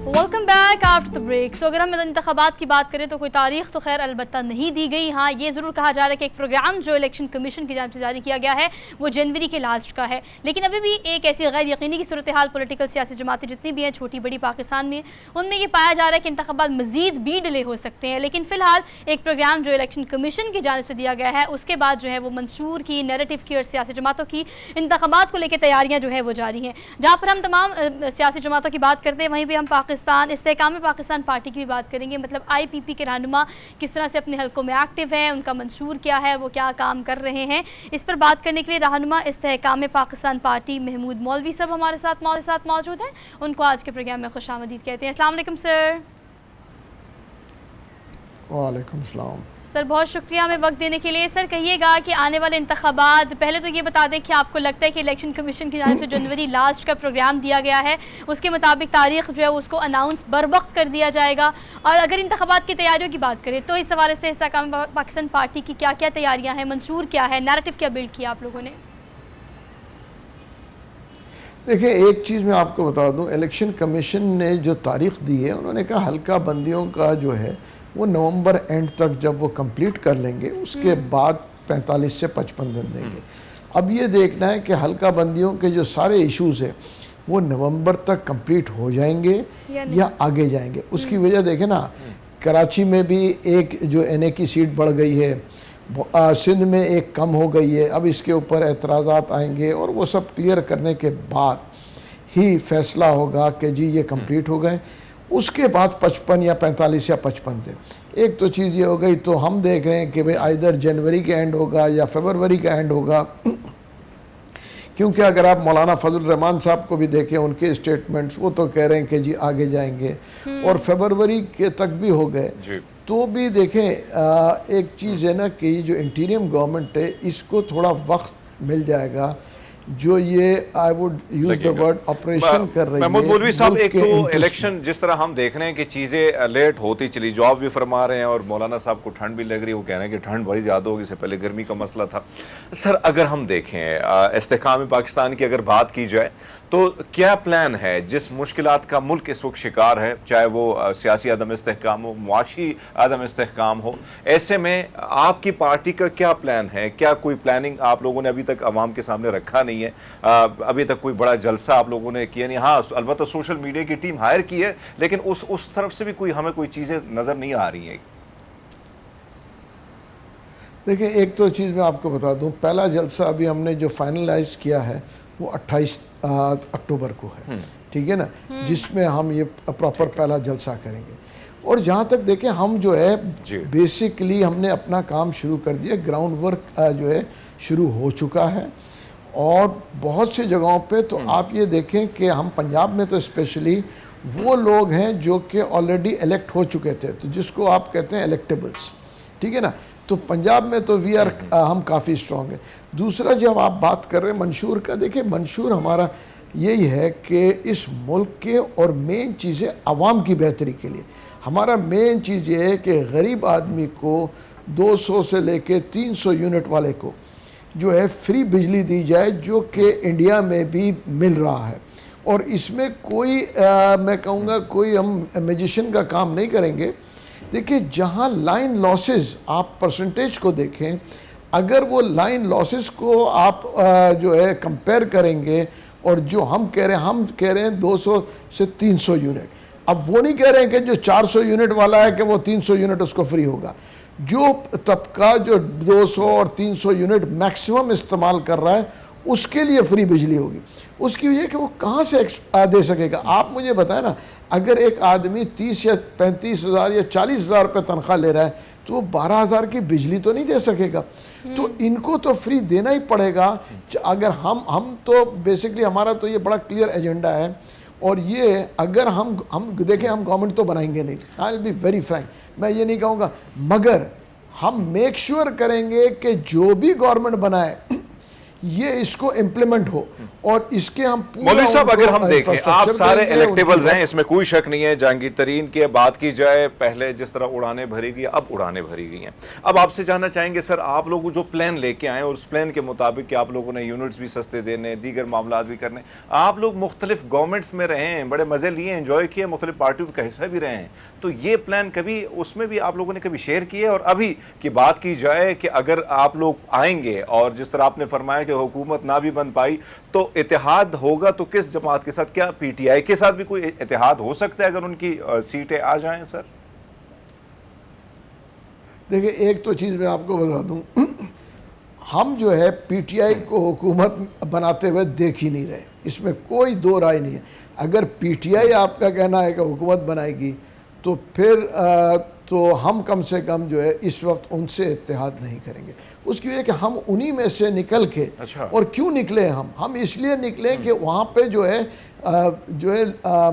Welcome back after the break. So अगर हम इंतखाबात की बात करें तो कोई तारीख तो खैर अलबत्ता नहीं दी गई। हाँ, ये ज़रूर कहा जा रहा है कि एक प्रोग्राम जो इलेक्शन कमीशन की जानिब से जारी किया गया है वो जनवरी के लास्ट का है। लेकिन अभी भी एक ऐसी गैर यकीनी की सूरत हाल पॉलिटिकल सियासी जमातें जितनी भी हैं छोटी बड़ी पाकिस्तान में, उनमें ये पाया जा रहा है कि इंतखाबात मज़ीद भी डिले हो सकते हैं। लेकिन फ़िलहाल एक प्रोग्राम जो इलेक्शन कमीशन की जानिब से दिया गया है उसके बाद जो है वो मंसूर की, नैरेटिव की और सियासी जमातों की इंतखाबात को लेकर तैयारियाँ जो है वो जारी हैं। जहाँ पर हम तमाम सियासी जमातों की बात करते हैं वहीं पर हम पाकिस्तान इस्तेहकाम पाकिस्तान पार्टी की भी बात करेंगे। मतलब IPP के रहनुमा किस तरह से अपने हलकों में एक्टिव हैं, उनका मंशूर क्या है, वो क्या काम कर रहे हैं, इस पर बात करने के लिए रहनुमा इस्तेहकाम पाकिस्तान पार्टी महमूद मौलवी साहब हमारे साथ मौजूद हैं। उनको आज के प्रोग्राम में खुशामदीद कहते हैं। अस्सलाम वालेकुम सर। वालेकुम सलाम सर, बहुत शुक्रिया हमें वक्त देने के लिए। सर कहिएगा कि आने वाले इंतखाबात, पहले तो ये बता दें कि आपको लगता है कि इलेक्शन कमीशन की जानिब से जनवरी लास्ट का प्रोग्राम दिया गया है, उसके मुताबिक तारीख जो है उसको अनाउंस बर वक्त कर दिया जाएगा? और अगर इंतखाबात की तैयारियों की बात करें तो इस हवाले से इस्तेहकाम पाकिस्तान पार्टी की क्या क्या तैयारियाँ हैं, मंशूर क्या है, नैरेटिव क्या बिल्ड किया आप लोगों ने? देखिए, एक चीज़ मैं आपको बता दूं, इलेक्शन कमीशन ने जो तारीख दी है, उन्होंने कहा हल्का बंदियों का जो है वो नवंबर एंड तक जब वो कंप्लीट कर लेंगे उसके बाद 45 से 55 दिन देंगे। अब ये देखना है कि हल्का बंदियों के जो सारे इश्यूज़ हैं वो नवंबर तक कंप्लीट हो जाएंगे या आगे जाएंगे। उसकी वजह देखें ना, कराची में भी एक जो NA की सीट बढ़ गई है, सिंध में एक कम हो गई है। अब इसके ऊपर एतराज़ात आएंगे और वो सब क्लियर करने के बाद ही फैसला होगा कि जी ये कंप्लीट हो गए। उसके बाद 55 या 45 या 55 दिन। एक तो चीज़ ये हो गई, तो हम देख रहे हैं कि भाई आइदर जनवरी का एंड होगा या फरवरी का एंड होगा, क्योंकि अगर आप मौलाना फजल रहमान साहब को भी देखें, उनके स्टेटमेंट्स, वो तो कह रहे हैं कि जी आगे जाएंगे और फरवरी के तक भी हो गए। तो भी देखें, एक चीज़ है ना कि जो इंटीरियम गवर्नमेंट है इसको थोड़ा वक्त मिल जाएगा, जो ये I would use the word operation कर रही है। महमूद मौलवी साहब, एक तो इलेक्शन जिस तरह हम देख रहे हैं कि चीज़ें लेट होती चली, जो आप भी फरमा रहे हैं और मौलाना साहब को ठंड भी लग रही है, वो कह रहे हैं कि ठंड बड़ी ज़्यादा होगी, इससे पहले गर्मी का मसला था। सर अगर हम देखें इस्तेहकाम पाकिस्तान की अगर बात की जाए तो क्या प्लान है जिस मुश्किलात का मुल्क इस वक्त शिकार है, चाहे वो सियासी अदम इस्तेहकाम हो, मुआशी अदम इस्तेहकाम हो, ऐसे में आपकी पार्टी का क्या प्लान है? क्या कोई प्लानिंग आप लोगों ने अभी तक अवाम के सामने रखा नहीं है? अभी तक कोई बड़ा जलसा आप लोगों ने किया नहीं? हाँ, अलबत्ता सोशल मीडिया की टीम हायर की है, लेकिन उस तरफ से भी हमें कोई चीज़ें नज़र नहीं आ रही हैं। देखिए, एक तो चीज़ मैं आपको बता दूं, पहला जलसा अभी हमने जो फाइनलाइज किया है वो 28 अक्टूबर को है, ठीक है ना, जिसमें हम ये प्रॉपर पहला जलसा करेंगे। और जहाँ तक देखें, हम जो है बेसिकली हमने अपना काम शुरू कर दिया, ग्राउंड वर्क जो है शुरू हो चुका है। और बहुत सी जगहों पे तो आप ये देखें कि हम पंजाब में तो स्पेशली वो लोग हैं जो कि ऑलरेडी इलेक्ट हो चुके थे, तो जिसको आप कहते हैं इलेक्टेबल्स, ठीक है ना, तो पंजाब में तो हम काफ़ी स्ट्रॉन्ग हैं। दूसरा, जब आप बात कर रहे हैं मंशूर का, देखिए मंशूर हमारा यही है कि इस मुल्क के और मेन चीज़ें आवाम की बेहतरी के लिए, हमारा मेन चीज़ ये है कि गरीब आदमी को 200 से लेके 300 यूनिट वाले को जो है फ्री बिजली दी जाए, जो कि इंडिया में भी मिल रहा है। और इसमें कोई मैं कहूँगा कोई हम मैजिशियन का काम नहीं करेंगे। देखिए, जहाँ लाइन लॉसेस आप परसेंटेज को देखें, अगर वो लाइन लॉसेस को आप जो है कंपेयर करेंगे और जो हम कह रहे हैं 200 से 300 यूनिट, अब वो नहीं कह रहे हैं कि जो 400 यूनिट वाला है कि वो 300 यूनिट उसको फ्री होगा। जो तबका जो 200 और 300 यूनिट मैक्सिमम इस्तेमाल कर रहा है उसके लिए फ्री बिजली होगी। उसकी वजह कि वो कहाँ से दे सकेगा। आप मुझे बताएं ना, अगर एक आदमी 30 या 35 हज़ार या 40 हज़ार रुपये तनख्वाह ले रहा है तो वो 12 हज़ार की बिजली तो नहीं दे सकेगा। तो इनको तो फ्री देना ही पड़ेगा। अगर हम तो बेसिकली हमारा तो ये बड़ा क्लियर एजेंडा है। और ये अगर हम देखें, हम गवर्नमेंट तो बनाएंगे नहीं, I will be very Frank, मैं ये नहीं कहूँगा, मगर हम मेक श्योर करेंगे कि जो भी गवर्नमेंट बनाए ये इसको इम्प्लीमेंट हो और इसके हम मौलवी साहब, अगर हम देखें, आप सारे इलेक्टेबल्स हैं, इसमें कोई शक नहीं है। जहांगीर तरीन की बात की जाए, पहले जिस तरह उड़ानें भरी गई, अब उड़ानें भरी गई हैं। अब आपसे जानना चाहेंगे सर, आप लोग जो प्लान लेके आए और उस प्लान के मुताबिक कि आप लोगों ने यूनिट्स भी सस्ते देने, दीगर मामला भी करने, आप लोग मुख्तलिफ गवर्नमेंट्स में रहे हैं, बड़े मजे लिए, एंजॉय किए, मुख्तलिफ पार्टियों का हिस्सा भी रहे हैं, तो ये प्लान कभी उसमें भी आप लोगों ने कभी शेयर किए? और अभी की बात की जाए कि अगर आप लोग आएंगे और जिस तरह आपने फरमाया कि हुकूमत ना भी बन पाई तो इत्तेहाद होगा, तो किस जमात के साथ? क्या पीटीआई के साथ भी कोई इत्तेहाद हो सकता है अगर उनकी सीटें आ जाएं? सर देखिए, एक तो चीज़ मैं आपको बता दूं, हम जो है पीटीआई को हुकूमत बनाते हुए देख ही नहीं रहे, इसमें कोई दो राय नहीं है। अगर पीटीआई आपका कहना है कि हुकूमत बनाएगी तो फिर तो हम कम से कम जो है इस वक्त उनसे इत्तेहाद नहीं करेंगे। उसकी वजह कि हम उन्हीं में से निकल के और क्यों निकले, हम इसलिए निकले कि वहाँ पे जो है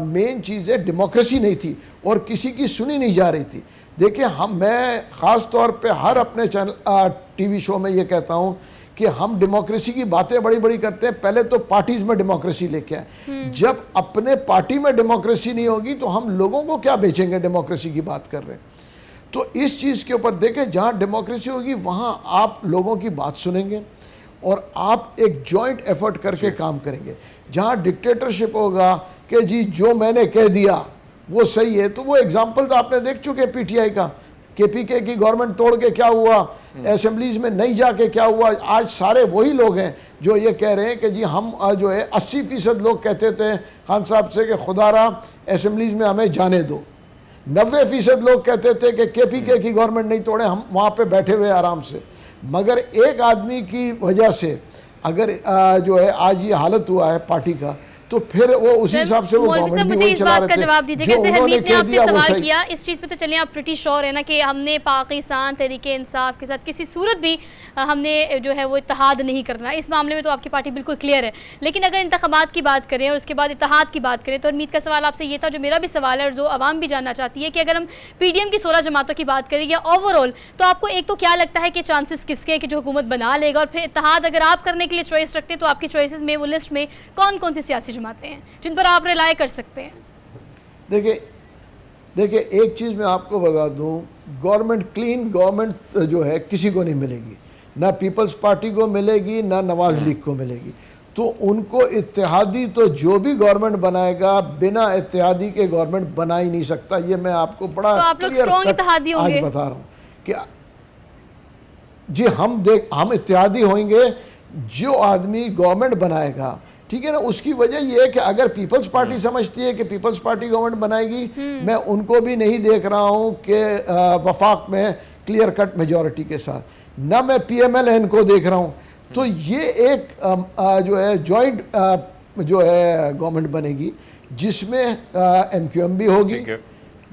मेन चीज़ है डेमोक्रेसी नहीं थी और किसी की सुनी नहीं जा रही थी। देखिए, मैं ख़ास तौर पे हर अपने चैनल टीवी शो में ये कहता हूँ कि हम डेमोक्रेसी की बातें बड़ी बड़ी करते हैं, पहले तो पार्टीज़ में डेमोक्रेसी लेके आए। जब अपने पार्टी में डेमोक्रेसी नहीं होगी तो हम लोगों को क्या बेचेंगे? डेमोक्रेसी की बात कर रहे हैं तो इस चीज़ के ऊपर देखें, जहाँ डेमोक्रेसी होगी वहाँ आप लोगों की बात सुनेंगे और आप एक जॉइंट एफर्ट करके काम करेंगे। जहाँ डिक्टेटरशिप होगा कि जी जो मैंने कह दिया वो सही है, तो वो एग्जाम्पल्स आपने देख चुके पीटीआई का, केपीके की गवर्नमेंट तोड़ के क्या हुआ, असेंबलीज में नहीं जाके क्या हुआ। आज सारे वही लोग हैं जो ये कह रहे हैं कि जी हम जो है 80% लोग कहते थे खान साहब से कि खुदारा असेंबलीज में हमें जाने दो, 90% लोग कहते थे कि केपीके की गवर्नमेंट नहीं तोड़े, हम वहाँ पे बैठे हुए आराम से। मगर एक आदमी की वजह से अगर जो है आज ये हालत हुआ है पार्टी का, तो फिर वो उसी हिसाब से वो गवर्नमेंट भी वही चला रहे थे। जवाब दीजिए, जैसे हरमीत ने आपसे सवाल किया इस चीज़ पे, तो चलिए आप प्रिटी श्योर है ना कि हमने पाकिस्तान तहरीके इंसाफ के साथ किसी सूरत भी हमने जो है वो इत्तेहाद नहीं करना, इस मामले में तो आपकी पार्टी बिल्कुल क्लियर है। लेकिन अगर इंतखाबात की बात करें और उसके बाद इत्तेहाद की बात करें, तो हरमीत का सवाल आपसे ये था, जो मेरा भी सवाल है और जो आवाम भी जानना चाहती है, कि अगर हम पीडीएम की 16 जमातों की बात करें या ओवरऑल, तो आपको एक तो क्या लगता है कि चांसेस किसके कि जो हुकूमत बना लेगा? और फिर इत्तेहाद अगर आप करने के लिए चॉइस रखते हैं तो आपकी चॉइसेस में वो लिस्ट में कौन कौन सी सियासी जमातें हैं जिन पर आप रिलाय कर सकते हैं? देखिए एक चीज़ मैं आपको बता दूं, गवर्नमेंट क्लीन गवर्नमेंट जो है किसी को नहीं मिलेगी, ना पीपल्स पार्टी को मिलेगी, ना नवाज लीग को मिलेगी। तो उनको इत्तेहादी तो जो भी गवर्नमेंट बनाएगा बिना इत्तेहादी के गवर्नमेंट बना ही नहीं सकता। ये मैं आपको बड़ा तो आप लोग स्ट्रॉन्ग इत्तेहादी होंगे? आज बता रहा हूँ कि जी हम इत्तेहादी होंगे। जो आदमी गवर्नमेंट बनाएगा, ठीक है ना, उसकी वजह यह है कि अगर पीपल्स पार्टी समझती है कि पीपल्स पार्टी गवर्नमेंट बनाएगी, मैं उनको भी नहीं देख रहा हूं कि वफाक में क्लियर कट मेजॉरिटी के साथ, ना मैं PMLN को देख रहा हूं। तो ये एक जो है जॉइंट जो है गवर्नमेंट बनेगी जिसमें MQM भी होगी,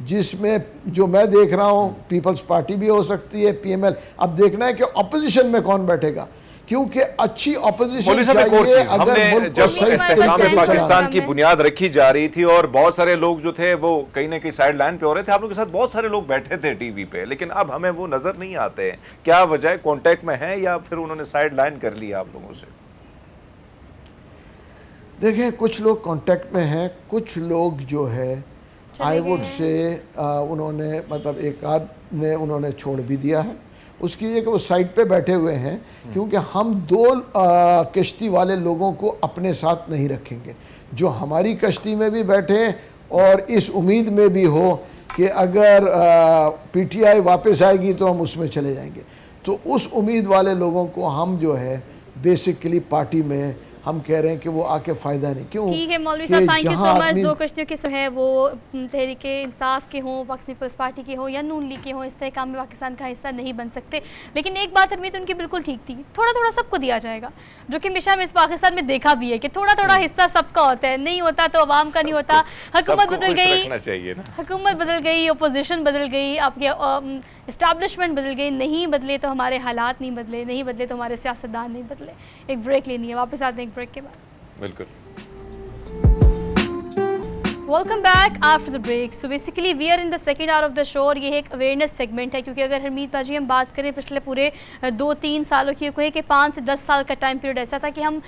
जिसमें जो मैं देख रहा हूं पीपल्स पार्टी भी हो सकती है, PML। अब देखना है कि ऑपोजिशन में कौन बैठेगा, क्योंकि अच्छी ऑपोजिशन चाहिए। हमने जब इस्तेहकाम पाकिस्तान की बुनियाद रखी जा रही थी और बहुत सारे लोग जो थे वो कहीं ना कहीं साइड लाइन पे हो रहे थे, आप लोगों के साथ बहुत सारे लोग बैठे थे टीवी पे, लेकिन अब हमें वो नजर नहीं आते हैं। क्या वजह, कांटेक्ट में है या फिर उन्होंने साइड लाइन कर लिया आप लोगों से? देखें, कुछ लोग कांटेक्ट में हैं, कुछ लोग जो है आई वुड से उन्होंने मतलब एक आध ने उन्होंने छोड़ भी दिया है। उसकी वजह कि वो साइड पे बैठे हुए हैं, क्योंकि हम दो कश्ती वाले लोगों को अपने साथ नहीं रखेंगे, जो हमारी कश्ती में भी बैठे और इस उम्मीद में भी हो कि अगर PTI वापस आएगी तो हम उसमें चले जाएंगे। तो उस उम्मीद वाले लोगों को हम जो है बेसिकली पार्टी में हम कह रहे हैं कि वो आके फ़ायदा नहीं। क्यों? ठीक है मौलवी साहब, थैंक यू सो मच। दो कश्तियों के है वो तहरीक इंसाफ के हों, पाकिस्तान पीपल्स पार्टी के हों या नून लीग के हों, इस तरह काम में पाकिस्तान का हिस्सा नहीं बन सकते। लेकिन एक बात हरमीत उनकी बिल्कुल ठीक थी, थोड़ा थोड़ा सबको दिया जाएगा, जो कि हमेशा में इस पाकिस्तान में देखा भी है कि थोड़ा थोड़ा हिस्सा सबका होता है। नहीं होता तो अवाम का नहीं होता। हुकूमत बदल गई, हुकूमत बदल गई, अपोजिशन बदल गई, आपके इस्टेब्लिशमेंट बदल गई, नहीं बदले तो हमारे हालात नहीं बदले, नहीं बदले तो हमारे सियासतदान नहीं बदले। एक ब्रेक लेनी है, वापस आते हैं एक ब्रेक के बाद। बिल्कुल। Welcome back after the break. So basically we are in the second hour of the show और ये एक अवेयरनेस सेगमेंट है, क्योंकि अगर हरमीत बाजी हम बात करें पिछले पूरे 2-3 सालों की, कोई कि 5 से 10 साल का टाइम पीरियड ऐसा था कि हम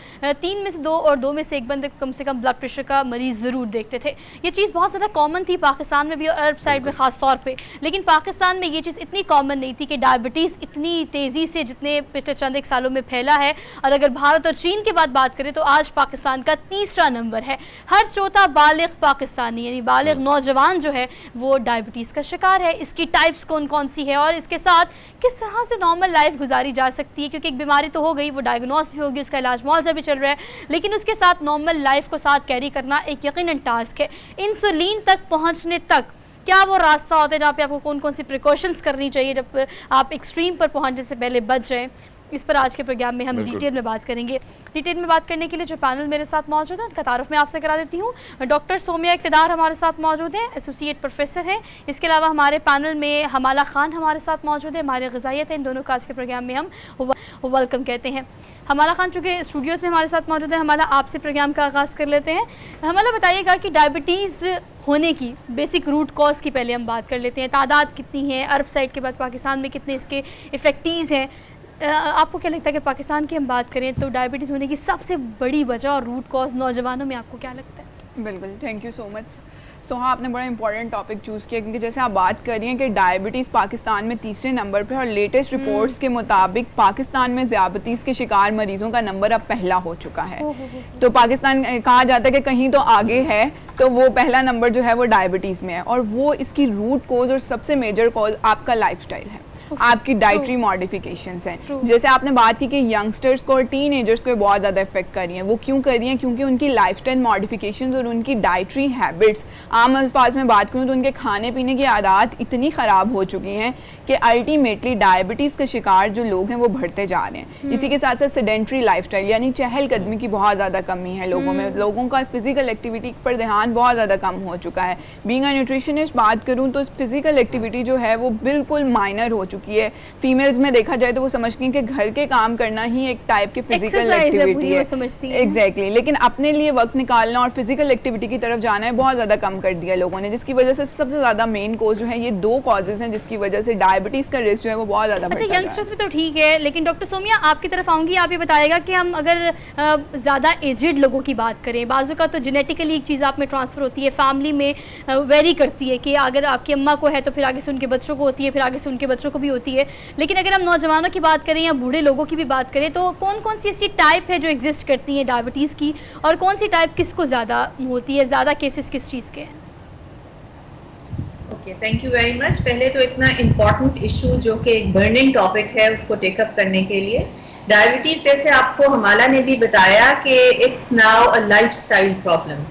3 में से 2 और 2 में से एक बंदे को कम से कम ब्लड प्रेशर का मरीज़ ज़रूर देखते थे। ये चीज़ बहुत ज़्यादा कॉमन थी पाकिस्तान में भी और अरब साइड में ख़ास तौर पर। लेकिन पाकिस्तान में ये चीज़ इतनी कॉमन नहीं थी कि डायबिटीज़ इतनी तेज़ी से जितने पिछले चंद एक सालों में फैला है। और अगर भारत और चीन के बाद बात करें तो आज पाकिस्तान का 3रा नंबर है। हर चौथा बालिग पाकिस्तानी यानी बालिग नौजवान जो है वो डायबिटीज़ का शिकार है। इसकी टाइप्स कौन कौन सी है और इसके साथ किस तरह से नॉर्मल लाइफ गुजारी जा सकती है, क्योंकि एक बीमारी तो हो गई, वो डायग्नोस भी होगी, उसका इलाज मुआवजा भी चल रहा है, लेकिन उसके साथ नॉर्मल लाइफ को साथ कैरी करना एक यकीनन टास्क है। इंसुलिन तक पहुँचने तक क्या वो रास्ता होता है जहाँ पे आपको कौन कौन सी प्रिकॉशंस करनी चाहिए जब आप एक्सट्रीम पर पहुँचने से पहले बच जाएँ, इस पर आज के प्रोग्राम में हम डिटेल में बात करेंगे। डिटेल में बात करने के लिए जो पैनल मेरे साथ मौजूद है उनका तारुफ मैं आपसे करा देती हूँ। डॉक्टर सोमिया इक़्तिदार हमारे साथ मौजूद हैं, एसोसिएट प्रोफेसर हैं। इसके अलावा हमारे पैनल में हमाला खान हमारे साथ मौजूद है, हमारे ग़िज़ाइयत है। इन दोनों का आज के प्रोग्राम में हम वेलकम कहते हैं। हमाला खान चूँकि स्टूडियोज़ में हमारे साथ मौजूद है, हमारा आपसे प्रोग्राम का आगाज़ कर लेते हैं। हमारा बताइएगा कि डायबिटीज़ होने की बेसिक रूट कॉज की पहले हम बात कर लेते हैं। तादाद कितनी है, अरब साइड के बाद पाकिस्तान में कितने इसके इफ़ेक्टिव्स हैं? आपको क्या लगता है कि पाकिस्तान की हम बात करें तो डायबिटीज़ होने की सबसे बड़ी वजह और रूट कॉज नौजवानों में आपको क्या लगता है? बिल्कुल, थैंक यू सो मच। सो हाँ, आपने बड़ा इंपॉर्टेंट टॉपिक चूज़ किया, क्योंकि जैसे आप बात कर रही हैं कि डायबिटीज़ पाकिस्तान में 3रे नंबर पे और लेटेस्ट रिपोर्ट्स के मुताबिक पाकिस्तान में ज़ियाबतीज़ के शिकार मरीज़ों का नंबर अब पहला हो चुका है। तो पाकिस्तान कहा जाता है कि कहीं तो आगे है, तो वो पहला नंबर जो है वो डायबिटीज़ में है। और वो इसकी रूट कॉज और सबसे मेजर कॉज आपका लाइफस्टाइल है, आपकी डाइटरी मॉडिफिकेशंस हैं। जैसे आपने बात की कि यंगस्टर्स को और टीनेजर्स को बहुत ज़्यादा इफेक्ट कर रही हैं। वो क्यों कर रही हैं? क्योंकि उनकी लाइफस्टाइल मॉडिफिकेशंस और उनकी डाइटरी हैबिट्स, आम अल्फाज में बात करूँ तो उनके खाने पीने की आदत इतनी ख़राब हो चुकी हैं कि अल्टीमेटली डायबिटीज़ के शिकार जो लोग हैं वो बढ़ते जा रहे हैं। इसी के साथ साथ सेडेंट्री लाइफस्टाइल यानी चहलकदमी की बहुत ज़्यादा कमी है लोगों में। लोगों का फिजिकल एक्टिविटी पर ध्यान बहुत ज़्यादा कम हो चुका है। बीइंग अ न्यूट्रिशनिस्ट बात करूँ तो फिजिकल एक्टिविटी जो है वो बिल्कुल माइनर हो चुकी है। फीमेल्स में देखा जाए तो वो समझती हैं कि घर के काम करना ही एक टाइप की फिजिकल एक्टिविटी है। एग्जैक्टली, लेकिन अपने लिए वक्त निकालना और फिजिकल एक्टिविटी की तरफ जाना है बहुत ज़्यादा कम कर दिया लोगों ने, जिसकी वजह से सबसे ज़्यादा मेन कोज जो है ये 2 कॉजेज हैं जिसकी वजह से डायबिटीज़ का रिस्क जो है वो बहुत ज़्यादा बढ़ता है। यंगस्टर्स में तो ठीक है, लेकिन डॉक्टर सोमिया आपकी तरफ आऊँगी, आप ये बताएगा कि हम अगर ज़्यादा एजेड लोगों की बात करें, बाजू का तो जेनेटिकली एक चीज़ आप में ट्रांसफ़र होती है, फैमिली में वेरी करती है कि अगर आपकी अम्मा को है तो फिर आगे से उनके बच्चों को होती है, फिर आगे से उनके बच्चों को भी होती है, लेकिन अगर हम नौजवानों की बात करें या बूढ़े लोगों की भी बात करें तो कौन कौन सी ऐसी टाइप है जो एग्जिस्ट करती हैं डायबिटीज़ की, और कौन सी टाइप किसको ज़्यादा होती है, ज़्यादा केसेस किस चीज़ के हैं? Okay, thank you very much. पहले तो इतना इम्पॉर्टेंट इशू जो कि एक बर्निंग टॉपिक है उसको टेकअप करने के लिए, डायबिटीज जैसे आपको हमाला ने भी बताया कि it's now a lifestyle problem.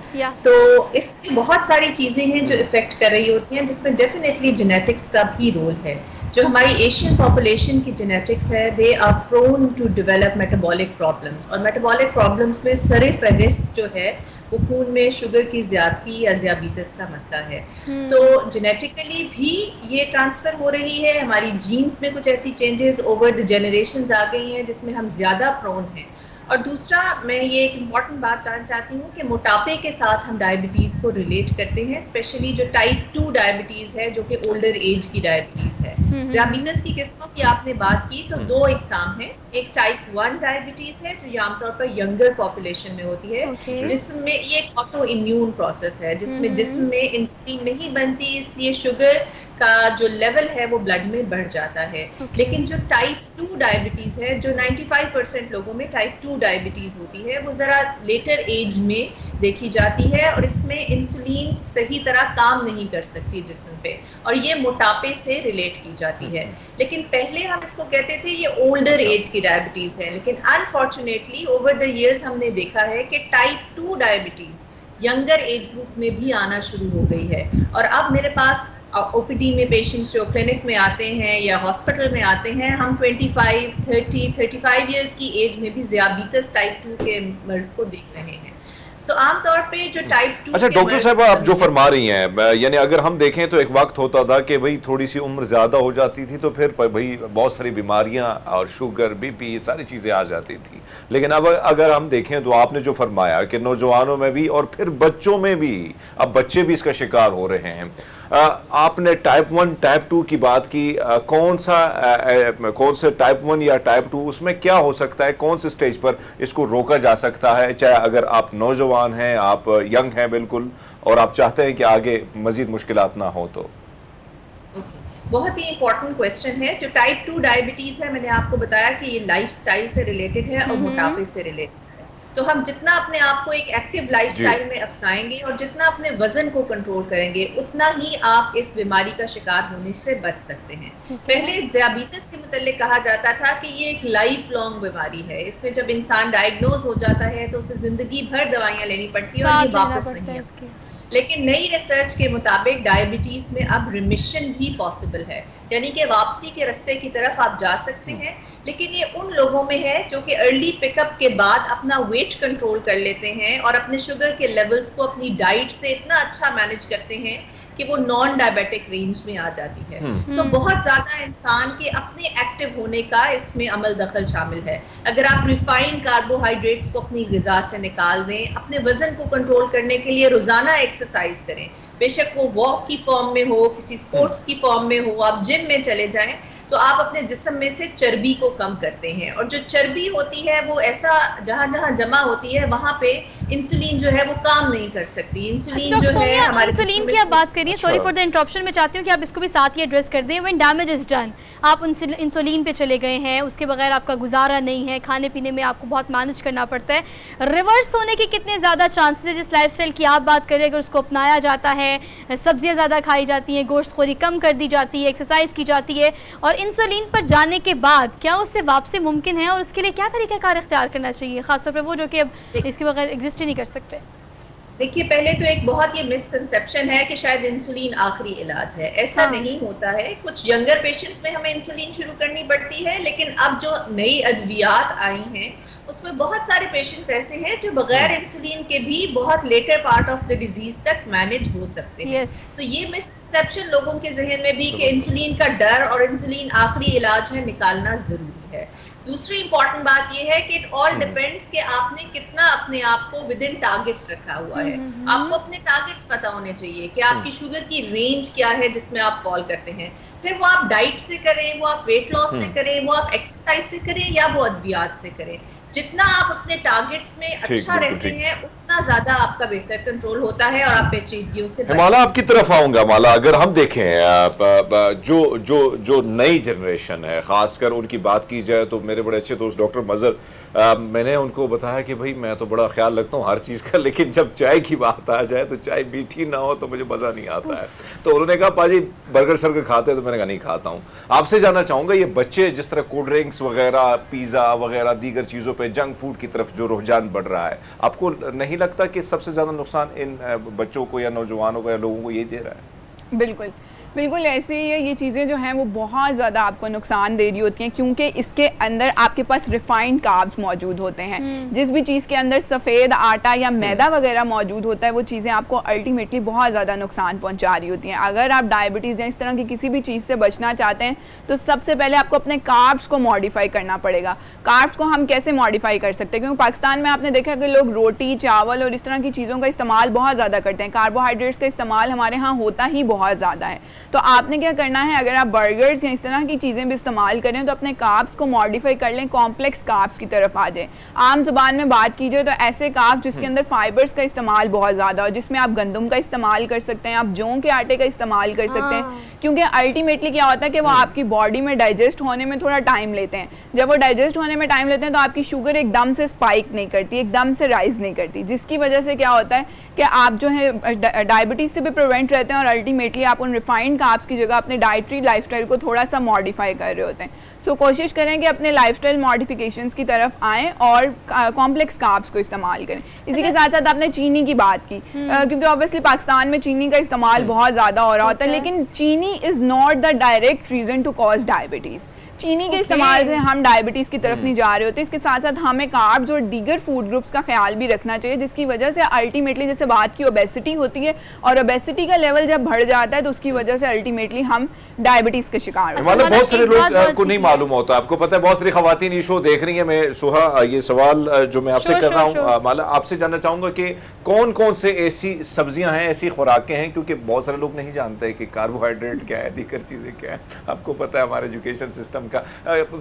तो इसमें बहुत सारी चीजें हैं जो इफेक्ट कर रही होती हैं, जिसमें डेफिनेटली जेनेटिक्स का भी रोल है। जो हमारी एशियन पॉपुलेशन की जेनेटिक्स है, they are prone to develop metabolic problems, और मेटाबॉलिक प्रॉब्लम्स में सरफहरिस्त जो है वो खून में शुगर की ज्यादती या ज़ियाबीतस का मसला है। तो जेनेटिकली भी ये ट्रांसफर हो रही है, हमारी जीन्स में कुछ ऐसी चेंजेस ओवर द जनरेशंस आ गई हैं जिसमें हम ज्यादा प्रोन हैं। और दूसरा, मैं ये एक इम्पॉर्टेंट बात बताना चाहती हूँ कि मोटापे के साथ हम डायबिटीज़ को रिलेट करते हैं, स्पेशली जो टाइप 2 डायबिटीज़ है जो कि ओल्डर एज की डायबिटीज़ है। ज़ियाबीतस की किस्मों की आपने बात की तो दो एग्जाम है, एक टाइप 1 डायबिटीज़ है जो ये आमतौर पर यंगर पॉपुलेशन में होती है, जिसमें ये एक ऑटो इम्यून प्रोसेस है, जिसमें जिस्म में इंसुलिन नहीं बनती, इसलिए शुगर का जो लेवल है वो ब्लड में बढ़ जाता है। लेकिन जो टाइप 2 डायबिटीज है, जो 95% लोगों में टाइप 2 डायबिटीज होती है, वो जरा लेटर एज में देखी जाती है और इसमें इंसुलिन सही तरह काम नहीं कर सकती जिस्म पे, और ये मोटापे से रिलेट की जाती है। लेकिन पहले हम इसको कहते थे ये ओल्डर एज की डायबिटीज है, लेकिन अनफॉर्चुनेटली ओवर द इयर्स हमने देखा है कि type 2 diabetes younger age group में भी आना शुरू हो गई है। और अब मेरे पास ओपीडी में पेशेंट्स जो क्लिनिक में आते हैं या हॉस्पिटल में आते हैं, हम 25, 30, 35 इयर्स की एज में भी ज़ियाबीतस टाइप 2 के मर्ज को देख रहे हैं। तो आमतौर पे जो टाइप 2 अच्छा डॉक्टर साहब, आप जो फरमा रही हैं, यानी अगर हम देखें तो एक वक्त होता था कि भाई थोड़ी सी उम्र ज़्यादा हो जाती थी तो फिर भाई बहुत सारी बीमारियां और शुगर, बीपी, ये सारी चीज़ें आ जाती थी। लेकिन अब अगर हम देखें तो आपने जो फरमाया कि नौजवानों में भी और फिर बच्चों में भी, अब बच्चे भी इसका शिकार हो रहे हैं। आपने टाइप 1 टाइप 2 की बात की, कौन से टाइप 1 या टाइप 2, उसमें क्या हो सकता है, कौन से स्टेज पर इसको रोका जा सकता है, चाहे अगर आप नौजवान हैं, आप यंग हैं बिल्कुल, और आप चाहते हैं कि आगे मजीद मुश्किलात ना हो तो? बहुत ही इंपॉर्टेंट क्वेश्चन है। जो टाइप 2 डायबिटीज है, मैंने आपको बताया कि ये लाइफस्टाइल से रिलेटेड है और मोटापे से रिलेटेड है। तो हम जितना अपने आप को एक एक्टिव लाइफस्टाइल में अपनाएंगे और जितना अपने वजन को कंट्रोल करेंगे, उतना ही आप इस बीमारी का शिकार होने से बच सकते हैं। पहले ज़ियाबीतस के मुतालिक कहा जाता था कि ये एक लाइफ लॉन्ग बीमारी है, इसमें जब इंसान डायग्नोज हो जाता है तो उसे जिंदगी भर दवाइयाँ लेनी पड़ती है और ये वापस नहीं आती। लेकिन नई रिसर्च के मुताबिक डायबिटीज में अब रिमिशन भी पॉसिबल है, यानी कि वापसी के रास्ते की तरफ आप जा सकते हैं। लेकिन ये उन लोगों में है जो कि अर्ली पिकअप के बाद अपना वेट कंट्रोल कर लेते हैं और अपने शुगर के लेवल्स को अपनी डाइट से इतना अच्छा मैनेज करते हैं कि वो नॉन डायबिटिक रेंज में आ जाती है। सो बहुत ज्यादा इंसान के अपने एक्टिव होने का इसमें अमल दखल शामिल है। अगर आप रिफाइंड कार्बोहाइड्रेट्स को अपनी ग़िज़ा से निकाल दें, अपने वजन को कंट्रोल करने के लिए रोजाना एक्सरसाइज करें, बेशक वो वॉक की फॉर्म में हो, किसी स्पोर्ट्स की फॉर्म में हो, आप जिम में चले जाएं, तो आप अपने जिस्म में से चर्बी को कम करते हैं। और जो चर्बी होती है वो ऐसा जहां जहां जमा होती है वहां पे इंसुलिन जो है वो काम नहीं कर सकती। इंसुलिन जो है हमारे इंसुलिन की आप बात करिए, सॉरी फॉर द इंटरप्शन, मैं चाहती हूँ कि आप इसको भी साथ ही एड्रेस कर दें। व्हेन डैमेज इज डन, आप इंसुलिन पे चले गए हैं, उसके बगैर आपका गुजारा नहीं है, खाने पीने में आपको बहुत मैनेज करना पड़ता है, रिवर्स होने के कितने ज़्यादा चांसेस है? जिस लाइफस्टाइल की आप बात करें, अगर उसको अपनाया जाता है, सब्जियाँ ज़्यादा खाई जाती हैं, गोश्त खोरी कम कर दी जाती है, एक्सरसाइज की जाती है, और इंसुलिन पर जाने के बाद क्या उससे वापसी मुमकिन है, और उसके लिए क्या तरीक़ाकार इख्तियार करना चाहिए, खासतौर पर वो जो कि अब इसके बगैर एग्जिस्ट ही नहीं कर सकते? देखिए, पहले तो एक बहुत ये मिसकंसेप्शन है कि शायद इंसुलिन आखिरी इलाज है। ऐसा नहीं होता है। कुछ यंगर पेशेंट्स में हमें इंसुलिन शुरू करनी पड़ती है, लेकिन अब जो नई अद्वियात आई हैं उसमें बहुत सारे पेशेंट्स ऐसे हैं जो बगैर इंसुलिन के भी बहुत later part of the disease तक मैनेज हो सकते हैं। सो ये मिसकंसेप्शन लोगों के जहन में भी कि इंसुलिन का डर और इंसुलिन आखिरी इलाज है, निकालना जरूरी है। दूसरी इंपॉर्टेंट बात यह है कि इट ऑल डिपेंड्स कि आपने कितना अपने आप को विद इन टारगेट्स रखा हुआ है। आपको अपने टारगेट्स पता होने चाहिए कि आपकी शुगर की रेंज क्या है जिसमें आप फॉल करते हैं। फिर वो आप डाइट से करें, वो आप वेट लॉस से करें, वो आप एक्सरसाइज से करें या वो अद्वियात से करें। जितना आप अपने टारगेट्स में अच्छा रहते हैं, उतना उतना ज्यादा आपका बेहतर कंट्रोल होता है और आप पेचीदगियों से हिमाला आपकी तरफ आऊंगा। माला, अगर हम देखें जो नई जनरेशन है, खासकर उनकी बात की जाए तो मेरे बड़े अच्छे दोस्त डॉक्टर मजहर, मैंने उनको बताया कि भाई मैं तो बड़ा ख्याल रखता हूँ हर चीज़ का, लेकिन जब चाय की बात आ जाए तो चाय मीठी ना हो तो मुझे मज़ा नहीं आता है। तो उन्होंने कहा पाजी बर्गर शर्गर खाते हैं? तो मैंने कहा नहीं खाता हूँ। आपसे जानना चाहूँगा, ये बच्चे जिस तरह कोल्ड ड्रिंक्स वगैरह, पिज़्ज़ा वगैरह, दीगर चीज़ों पर, जंक फूड की तरफ जो रुझान बढ़ रहा है, आपको नहीं लगता कि सबसे ज़्यादा नुकसान इन बच्चों को या नौजवानों को या लोगों को यही दे रहा है? बिल्कुल बिल्कुल ऐसे ही है। ये चीज़ें जो हैं वो बहुत ज़्यादा आपको नुकसान दे रही होती हैं, क्योंकि इसके अंदर आपके पास रिफाइंड कार्ब्स मौजूद होते हैं। जिस भी चीज़ के अंदर सफ़ेद आटा या मैदा वगैरह मौजूद होता है, वो चीज़ें आपको अल्टीमेटली बहुत ज़्यादा नुकसान पहुंचा रही होती हैं। अगर आप डायबिटीज़ या इस तरह की किसी भी चीज़ से बचना चाहते हैं तो सबसे पहले आपको अपने कार्ब्स को मॉडिफाई करना पड़ेगा। कार्ब्स को हम कैसे मॉडिफाई कर सकते हैं? क्योंकि पाकिस्तान में आपने देखा कि लोग रोटी, चावल और इस तरह की चीज़ों का इस्तेमाल बहुत ज़्यादा करते हैं। कार्बोहाइड्रेट्स का इस्तेमाल हमारे यहाँ होता ही बहुत ज़्यादा है। तो आपने क्या करना है, अगर आप बर्गर्स या इस तरह की चीज़ें भी इस्तेमाल करें तो अपने कार्ब्स को मॉडिफाई कर लें, कॉम्प्लेक्स कार्ब्स की तरफ आ जाए। आम जुबान में बात की जाए तो ऐसे कार्ब्स जिसके अंदर फाइबर्स का इस्तेमाल बहुत ज़्यादा हो, जिसमें आप गंदम का इस्तेमाल कर सकते हैं, आप जौ के आटे का इस्तेमाल कर सकते हैं, क्योंकि अल्टीमेटली क्या होता है कि वो आपकी बॉडी में डाइजेस्ट होने में थोड़ा टाइम लेते हैं। जब वो डाइजेस्ट होने में टाइम लेते हैं तो आपकी शुगर एकदम से स्पाइक नहीं करती, एकदम से राइज नहीं करती, जिसकी वजह से क्या होता है कि आप जो है डायबिटीज़ से भी प्रिवेंट रहते हैं और अल्टीमेटली आप उन रिफाइंड कार्ब्स की जगह अपने डाइटरी लाइफस्टाइल को थोड़ा सा मॉडिफाई कर रहे होते हैं। सो कोशिश करें कि अपने लाइफस्टाइल मॉडिफिकेशंस की तरफ आएँ और कॉम्प्लेक्स कार्ब्स को इस्तेमाल करें। इसी के साथ साथ आपने चीनी की बात की, क्योंकि ऑब्वियसली पाकिस्तान में चीनी का इस्तेमाल बहुत ज़्यादा हो रहा होता है, लेकिन चीनी is not the direct reason to cause diabetes. चीनी के इस्तेमाल से हम डायबिटीज़ की तरफ नहीं जा रहे होते। इसके साथ साथ हमें कार्ब्स और दीगर फूड ग्रुप्स का ख्याल भी रखना चाहिए, जिसकी वजह से अल्टीमेटली जैसे बात की ओबेसिटी होती है, और ओबेसिटी का लेवल जब बढ़ जाता है तो उसकी वजह से अल्टीमेटली हम डायबिटीज़ के शिकार होते हैं। मतलब बहुत सारे लोग को नहीं मालूम होता, आपको पता है बहुत सारी खवातीन ये शो देख रही हैं। मैं सुहा, ये सवाल जो मैं आपसे कर रहा हूँ, माला आपसे जानना चाहूँगा कि कौन कौन से ऐसी सब्जियाँ हैं, ऐसी खुराकें हैं, क्योंकि बहुत सारे लोग नहीं जानते कि कार्बोहाइड्रेट क्या है, दीगर चीज़ें क्या है। आपको पता है हमारे एजुकेशन सिस्टम का,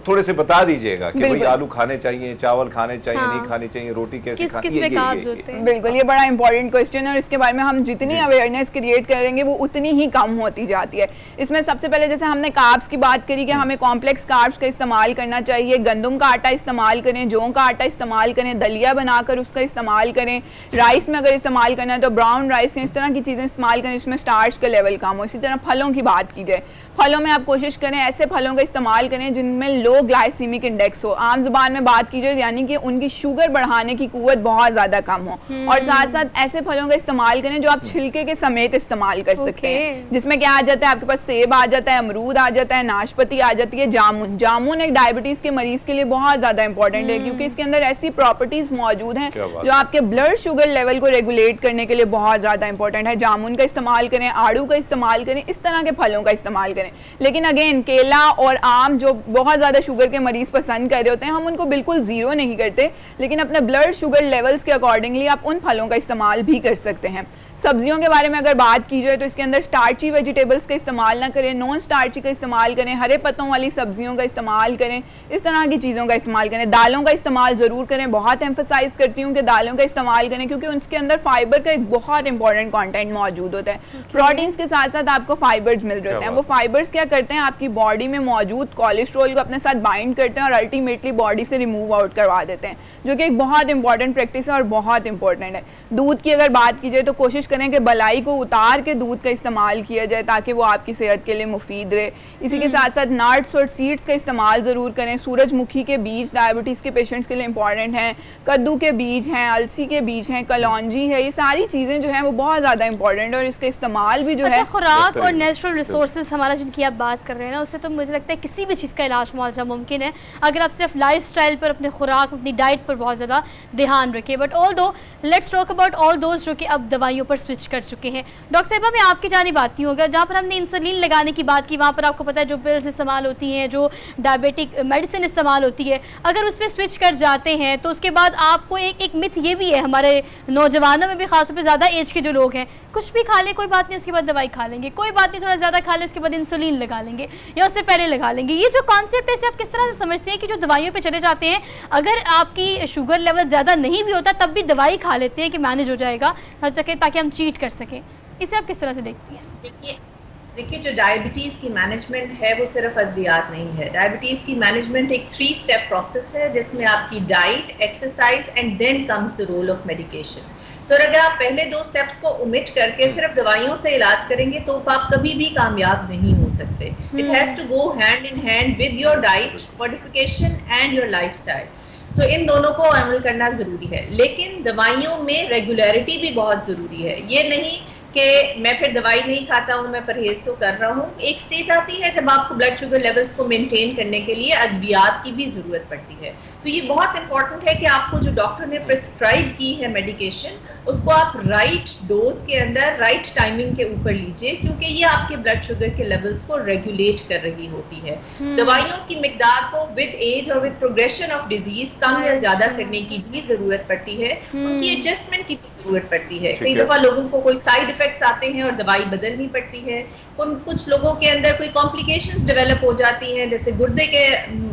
थोड़े से बता दीजिएगा कि भाई आलू खाने चाहिए, चावल खाने चाहिए, नहीं खाने चाहिए, रोटी कैसे खानी है। बिल्कुल, ये बड़ा इंपॉर्टेंट क्वेश्चन है और इसके बारे में हम जितनी अवेयरनेस क्रिएट करेंगे वो उतनी ही कम होती जाती है। इसमें सबसे पहले जैसे हमने कार्ब्स की बात करी कि हमें कॉम्प्लेक्स कार्ब्स का इस्तेमाल करना चाहिए, गंदम का आटा इस्तेमाल करें, जौ का आटा इस्तेमाल करें, दलिया बनाकर उसका इस्तेमाल करें, राइस में अगर इस्तेमाल करना है तो ब्राउन राइस इस तरह की चीज़ें इस्तेमाल करें जिसमें स्टार्च का लेवल कम हो। इसी तरह फलों की बात की जाए, फलों में आप कोशिश करें ऐसे फलों का इस्तेमाल करें जिनमें लो ग्लाइसीमिक इंडेक्स हो। आम जुबान में बात की जाए यानी कि उनकी शुगर बढ़ाने की कुव्वत बहुत ज़्यादा कम हो, और साथ साथ ऐसे फलों का इस्तेमाल करें जो आप छिलके के समेत इस्तेमाल कर सकते हैं, जिसमें क्या आ जाता है, आपके पास सेब आ जाता है, अमरूद आ जाता है, नाशपाती आ जाती है, जामुन। जामुन एक डायबिटीज़ के मरीज के लिए बहुत ज़्यादा इंपॉर्टेंट है, क्योंकि इसके अंदर ऐसी प्रॉपर्टीज़ मौजूद हैं जो आपके ब्लड शुगर लेवल को रेगुलेट करने के लिए बहुत ज़्यादा इंपॉर्टेंट है। जामुन का इस्तेमाल करें, आड़ू का इस्तेमाल करें, इस तरह के फलों का इस्तेमाल करें। लेकिन अगेन केला और आम जो बहुत ज़्यादा शुगर के मरीज पसंद कर रहे होते हैं, हम उनको बिल्कुल ज़ीरो नहीं करते, लेकिन अपने ब्लड शुगर लेवल्स के अकॉर्डिंगली आप उन फलों का इस्तेमाल भी कर सकते हैं। सब्जियों के बारे में अगर बात की जाए तो इसके अंदर स्टार्ची वेजिटेबल्स का इस्तेमाल ना करें, नॉन स्टार्ची का इस्तेमाल करें, हरे पत्तों वाली सब्जियों का इस्तेमाल करें, इस तरह की चीज़ों का इस्तेमाल करें। दालों का इस्तेमाल ज़रूर करें, बहुत एम्फसाइज करती हूँ कि दालों का इस्तेमाल करें, क्योंकि उसके अंदर फाइबर का एक बहुत इंपॉर्टेंट कंटेंट मौजूद होता है। प्रोटीन्स के साथ साथ आपको फाइबर्स मिल रहे होते हैं। वो फाइबर्स क्या करते हैं, आपकी बॉडी में मौजूद कोलेस्ट्रॉल को अपने साथ बाइंड करते हैं और अल्टीमेटली बॉडी से रिमूव आउट करवा देते हैं, जो कि एक बहुत इंपॉर्टेंट प्रैक्टिस है और बहुत इंपॉर्टेंट है। दूध की अगर बात की जाए तो कोशिश करें कि बलाई उतार के दूध का इस्तेमाल किया जाए ताकि वो आपकी सेहत के लिए मुफीद रहे। इसी के साथ साथ नट्स और सीड्स का इस्तेमाल ज़रूर करें। सूरजमुखी के बीज डायबिटीज़ के पेशेंट्स के लिए इंपॉर्टेंट हैं, कद्दू के बीज हैं, अलसी के बीज हैं, कलौंजी है, ये सारी चीज़ें जो हैं वो बहुत ज़्यादा इंपॉर्टेंट है और इसका इस्तेमाल भी जो है खुराक और नेचुरल रिसोर्सेज हमारा जिनकी आप बात कर रहे हैं ना, उससे तो मुझे लगता है किसी भी चीज़ का इलाज मुआवजा मुमकिन है अगर आप सिर्फ लाइफ स्टाइल पर, अपने खुराक, अपनी डाइट पर बहुत ज़्यादा ध्यान रखें। बट ऑल दो let's talk about all those जो कि अब दवाइयों पर स्विच कर चुके हैं। डॉक्टर साहिबा, मैं आपकी जानिब आती हूँ। अगर जहाँ पर हमने इंसुलिन लगाने की बात की, वहाँ पर आपको पता है जो पिल्स इस्तेमाल होती हैं, जो डायबिटिक मेडिसिन इस्तेमाल होती है, अगर उसमें स्विच कर जाते हैं तो उसके बाद आपको एक मिथ ये भी है हमारे नौजवानों में भी, खासतौर पर ज़्यादा एज के जो लोग हैं, कुछ भी खा लें कोई बात नहीं, उसके बाद दवाई खा लेंगे, कोई बात नहीं थोड़ा ज़्यादा खा लें उसके बाद इंसुलिन लगा लेंगे या उससे पहले लगा लेंगे। ये जो कॉन्सेप्ट है इसे आप किस तरह से समझते हैं कि जो दवाइयों पे चले जाते हैं, अगर आपकी शुगर लेवल ज़्यादा नहीं भी होता तब भी दवाई खा लेते हैं कि मैनेज हो जाएगा ताकि हम चीट कर सकें, इसे आप किस तरह से देखती हैं? देखिए जो डायबिटीज़ की मैनेजमेंट है वो सिर्फ अद्वियात नहीं है। डायबिटीज़ की मैनेजमेंट एक 3 स्टेप प्रोसेस है जिसमें आपकी diet, exercise and then comes the role of medication. So अगर आप पहले 2 स्टेप्स को ओमिट करके सिर्फ दवाइयों से इलाज करेंगे तो आप कभी भी कामयाब नहीं हो सकते। It has to go hand in hand with your diet modification and your lifestyle. So इन दोनों को अमल करना ज़रूरी है, लेकिन दवाइयों में रेगुलरिटी भी बहुत ज़रूरी है। ये नहीं कि मैं फिर दवाई नहीं खाता हूँ, मैं परहेज तो कर रहा हूँ। एक स्टेज आती है जब आपको ब्लड शुगर लेवल्स को मेंटेन करने के लिए अद्वियात की भी ज़रूरत पड़ती है। तो ये बहुत इंपॉर्टेंट है कि आपको जो डॉक्टर ने प्रिस्क्राइब की है मेडिकेशन, उसको आप राइट डोज के अंदर राइट टाइमिंग के ऊपर लीजिए, क्योंकि ये आपके ब्लड शुगर के लेवल्स को रेगुलेट कर रही होती है। दवाइयों की मिकदार को विद एज और विद प्रोग्रेशन ऑफ डिजीज कम या ज्यादा करने की भी जरूरत पड़ती है, उनकी एडजस्टमेंट की भी जरूरत पड़ती है। कई दफा लोगों को कोई साइड इफेक्ट्स आते हैं और दवाई बदलनी पड़ती है। कुछ लोगों के अंदर कोई कॉम्प्लिकेशंस डेवलप हो जाती हैं, जैसे गुर्दे के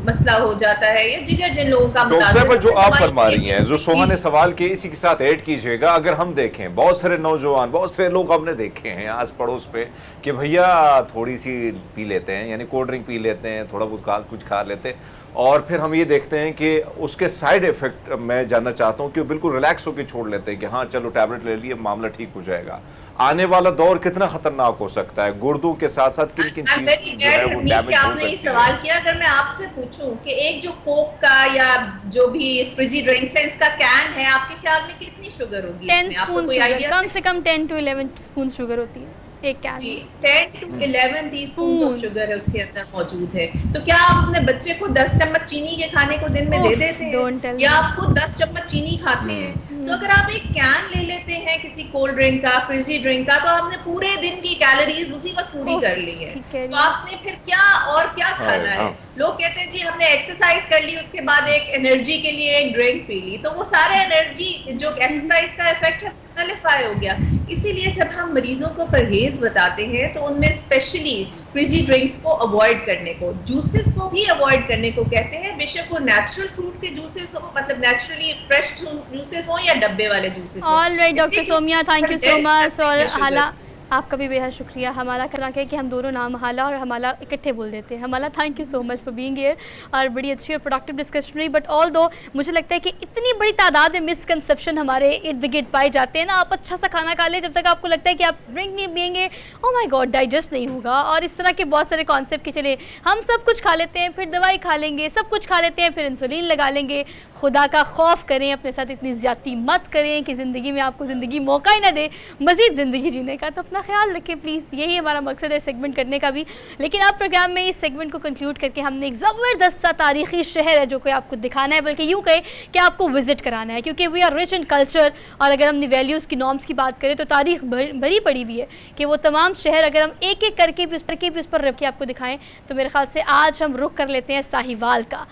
मसला हो जाता है या जिगर जिन लोगों का। डॉक्टर साहब जो आप फरमा रही हैं, जो सोहा ने सवाल किए, इसी के साथ ऐड कीजिएगा। अगर हम देखें बहुत सारे नौजवान, बहुत सारे लोग हमने देखे हैं आस पड़ोस पे कि भैया थोड़ी सी पी लेते हैं, यानी कोल्ड ड्रिंक पी लेते हैं, थोड़ा बहुत कुछ खा लेते हैं, और फिर हम ये देखते हैं कि उसके साइड इफेक्ट मैं जानना चाहता हूँ कि बिल्कुल रिलैक्स होकर छोड़ लेते हैं कि हाँ चलो टैबलेट ले लिए मामला ठीक हो जाएगा। आने वाला दौर कितना खतरनाक हो सकता है, गुर्दों के साथ साथ किन किन चीज़ जो है वो डैमेज हो सकती है। सवाल किया, अगर मैं आपसे पूछूं कि एक जो कोक का या जो भी फ्रिजी ड्रिंक्स है इसका कैन है, आपके ख्याल में कितनी शुगर होगी? 10 स्पून शुगर, कम से कम 10 to 11 स्पून शुगर होती है एक can. 10 to 11 teaspoon of sugar है उसके अंदर मौजूद है। तो क्या आप अपने बच्चे को 10 चम्मच चीनी के खाने को दिन में दे देते हैं, या आप खुद 10 चम्मच चीनी खाते हैं? सो अगर आप एक कैन ले लेते हैं किसी कोल्ड ड्रिंक का, फ्रिजी ड्रिंक का, तो आपने पूरे दिन की कैलोरीज उसी वक्त पूरी कर ली है। तो आपने फिर क्या खाना है? लोग कहते हैं जी हमने एक्सरसाइज कर ली, उसके बाद एक एनर्जी के लिए एक ड्रिंक पी ली, तो वो सारे एनर्जी जो एक्सरसाइज का इफेक्ट है नलिफाई हो गया। इसीलिए जब हम मरीजों को परहेज बताते हैं तो उनमें स्पेशली फ्रिजी ड्रिंक्स को अवॉइड करने को, जूसेस को भी अवॉइड करने को कहते हैं। बेशक वो नेचुरल फ्रूट के जूसेस हो, मतलब नेचुरली फ्रेश जूसेस हो, या डब्बे वाले जूसेस हो। Alright doctor Somiya, thank you so much. और हाला आपका भी बेहद शुक्रिया। हमारा कहना है कि हम दोनों नाम हाला और हमारा इकट्ठे बोल देते हैं। हमारा thank you so much for being here, और बड़ी अच्छी और प्रोडक्टिव डिस्कशन रही। बट ऑल दो मुझे लगता है कि इतनी बड़ी तादाद में मिसकंसेप्शन हमारे इर्द गिर्द पाए जाते हैं ना। आप अच्छा सा खाना खा लें, जब तक आपको लगता है कि आप ड्रिंक नहीं पियेंगे, ओ माय गॉड डाइजेस्ट नहीं होगा, और इस तरह के बहुत सारे कॉन्सेप्ट के चले हम सब कुछ खा लेते हैं, फिर दवाई खा लेंगे, सब कुछ खा लेते हैं, फिर इंसुलिन लगा लेंगे। खुदा का खौफ करें, अपने साथ इतनी ज़्यादती मत करें कि ज़िंदगी में आपको ज़िंदगी मौका ही ना दे मज़ीद ज़िंदगी जीने का। तो अपना ख्याल रखें प्लीज़, यही हमारा मकसद है सेगमेंट करने का भी। लेकिन अब प्रोग्राम में इस सेगमेंट को कंक्लूड करके हमने एक ज़बरदस्त सा तारीखी शहर है जो कि आपको दिखाना है, बल्कि यूँ कहे कि आपको विजिट कराना है, क्योंकि we are rich in culture. और अगर हमने वैल्यूज़ की नॉर्म्स की बात करें तो तारीख भरी पड़ी हुई है कि वो तमाम शहर अगर हम एक एक करके भी उस पर रख के आपको दिखाएं, तो मेरे ख्याल से आज हम रुख कर लेते हैं साहिवाल का।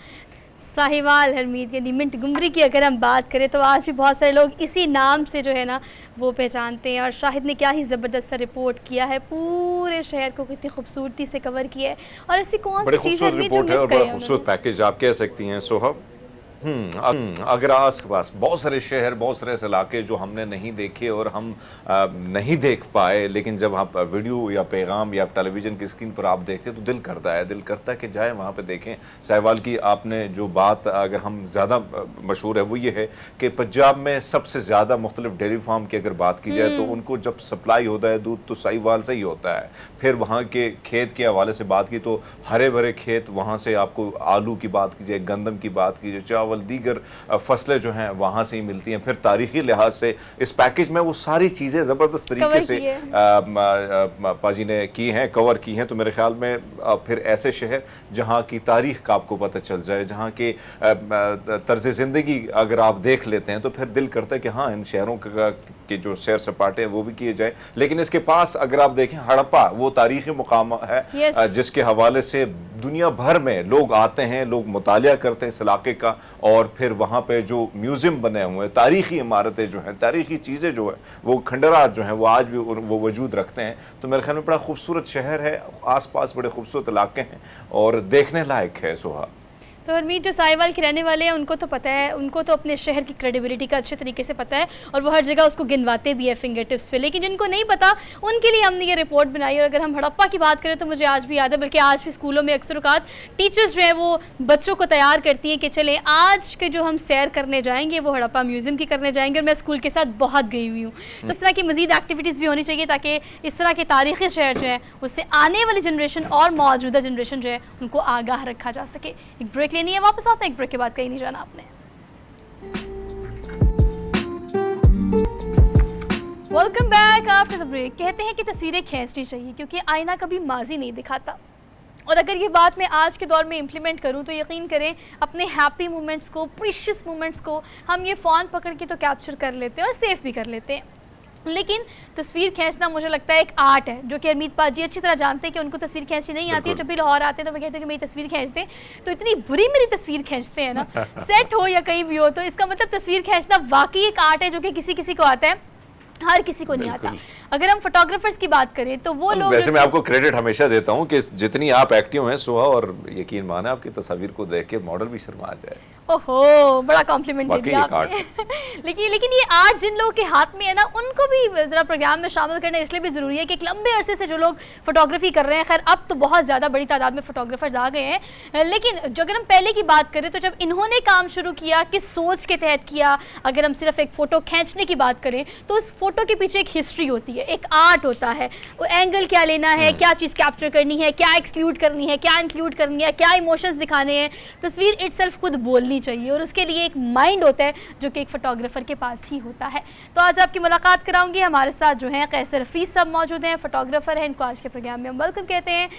साहिवाल हरमीत यानी मिंट गुमरी की अगर हम बात करें तो आज भी बहुत सारे लोग इसी नाम से जो है ना वो पहचानते हैं। और शाहिद ने क्या ही ज़बरदस्त सा रिपोर्ट किया है, पूरे शहर को कितनी खूबसूरती से कवर किया है। और ऐसी कौन सी चीज़ है रिपोर्ट है और बड़ा खूबसूरत पैकेज आप कह सकती हैं सोहा। अगर आस पास बहुत सारे शहर, बहुत सारे इलाके जो हमने नहीं देखे और हम नहीं देख पाए, लेकिन जब आप वीडियो या पैगाम या टेलीविज़न की स्क्रीन पर आप देखते हैं तो दिल करता है कि जाए वहाँ पे देखें। साहिवाल की आपने जो बात अगर हम ज़्यादा मशहूर है वो ये है कि पंजाब में सबसे ज़्यादा मुख्तलिफ डेयरी फार्म की अगर बात की जाए तो उनको जब सप्लाई होता है दूध तो साहिवाल से ही होता है। फिर वहाँ के खेत के हवाले से बात की तो हरे भरे खेत, वहाँ से आपको आलू की बात कीजिए, गंदम की बात कीजिए, चावल चावल दीगर फसलें जो हैं वहाँ से ही मिलती हैं। फिर तारीखी लिहाज से इस पैकेज में वो सारी चीज़ें ज़बरदस्त तरीके से पाजी ने की हैं, कवर की हैं। तो मेरे ख्याल में फिर ऐसे शहर जहाँ की तारीख का आपको पता चल जाए, जहाँ के तर्ज ज़िंदगी अगर आप देख लेते हैं तो फिर दिल करता है कि हाँ इन शहरों के जो सैर सपाटे हैं वो भी किए जाए। लेकिन इसके पास अगर आप देखें हड़प्पा वो तारीखी मुकाम है जिसके हवाले से दुनिया भर में लोग आते हैं, लोग मुतालिया करते हैं इस इलाके का, और फिर वहाँ पे जो म्यूजियम बने हुए हैं, तारीखी इमारतें जो हैं, तारीखी चीज़ें जो है वो खंडरात जो हैं वो आज भी वो वजूद रखते हैं। तो मेरे ख्याल में बड़ा खूबसूरत शहर है, आसपास बड़े खूबसूरत इलाके हैं और देखने लायक है। सोहा तो हरमीत जो साहिवाल के रहने वाले हैं उनको तो पता है, उनको तो अपने शहर की क्रेडिबिलिटी का अच्छे तरीके से पता है और वो हर जगह उसको गिनवाते भी है फिंगर टिप्स पे। लेकिन जिनको नहीं पता उनके लिए हमने ये रिपोर्ट बनाई। और अगर हम हड़प्पा की बात करें तो मुझे आज भी याद है, बल्कि आज भी स्कूलों में अक्सर औकात टीचर्स जो है वो बच्चों को तैयार करती हैं कि चलें आज के जो हम सैर करने जाएंगे वो हड़प्पा म्यूजियम की करने जाएंगे। और मैं स्कूल के साथ बहुत गई हुई हूँ। तो इस तरह की मज़ीद एक्टिविटीज़ भी होनी चाहिए ताकि इस तरह के तारीख़ी शहर जो है उससे आने वाली जनरेशन और मौजूदा जनरेशन जो है उनको आगाह रखा जा सके। एक ब्रेक लेनी है, वापस आते हैं एक ब्रेक के बाद, कहीं नहीं जाना आपने। Welcome back after the break. कहते हैं कि तस्वीरें खींचनी चाहिए क्योंकि आईना कभी माजी नहीं दिखाता। और अगर ये बात मैं आज के दौर में इम्प्लीमेंट करूँ तो यकीन करें अपने हैप्पी मोमेंट्स को, प्रीशियस मोमेंट्स को हम ये फ़ोन पकड़ के तो कैप्चर कर लेते हैं और सेव भी कर लेते हैं। लेकिन तस्वीर खींचना मुझे लगता है एक आर्ट है जो कि हरमीत पाजी अच्छी तरह जानते हैं कि उनको तस्वीर खींचनी नहीं आती है। जब भी लाहौर आते हैं तो मैं कहती हूँ कि मेरी तस्वीर खींच दें, तो इतनी बुरी मेरी तस्वीर खींचते हैं ना सेट हो या कहीं भी हो। तो इसका मतलब तस्वीर खींचना वाकई एक आर्ट है जो कि किसी किसी को आता है, हर किसी को नहीं आता। अगर हम फोटोग्राफर्स की बात करें तो वो लोग, वैसे मैं आपको क्रेडिट हमेशा देता हूँ कि जितनी आप एक्टिव हैं सोहा, और यकीन माने आपकी तस्वीर को देख के मॉडल भी शर्मा जाए। ओहो, बड़ा कॉम्प्लीमेंट दे दिया आपने। लेकिन ये आर्ट जिन लोगों के हाथ में है ना उनको भी जरा प्रोग्राम में शामिल करना इसलिए भी ज़रूरी है कि एक लंबे अरसे से जो लोग फोटोग्राफी कर रहे हैं, खैर अब तो बहुत ज़्यादा बड़ी तादाद में फोटोग्राफर्स आ गए हैं, लेकिन जो अगर हम पहले की बात करें तो जब इन्होंने काम शुरू किया किस सोच के तहत किया, अगर हम सिर्फ एक फ़ोटो खींचने की बात करें तो उस फोटो के पीछे एक हिस्ट्री होती है, एक आर्ट होता है। वो एंगल क्या लेना है, क्या चीज़ कैप्चर करनी है, क्या एक्सक्लूड करनी है, क्या इंक्लूड करनी है, क्या इमोशंस दिखाने हैं। तस्वीर इटसेल्फ खुद बोलनी चाहिए और उसके लिए एक माइंड होता है जो कि एक फोटोग्राफर के पास ही होता है। तो आज आपकी मुलाकात कराऊंगी, हमारे साथ जो हैं कैसर हफीज साहब मौजूद हैं, फोटोग्राफर हैं। इनको आज के प्रोग्राम में हम वेलकम कहते हैं।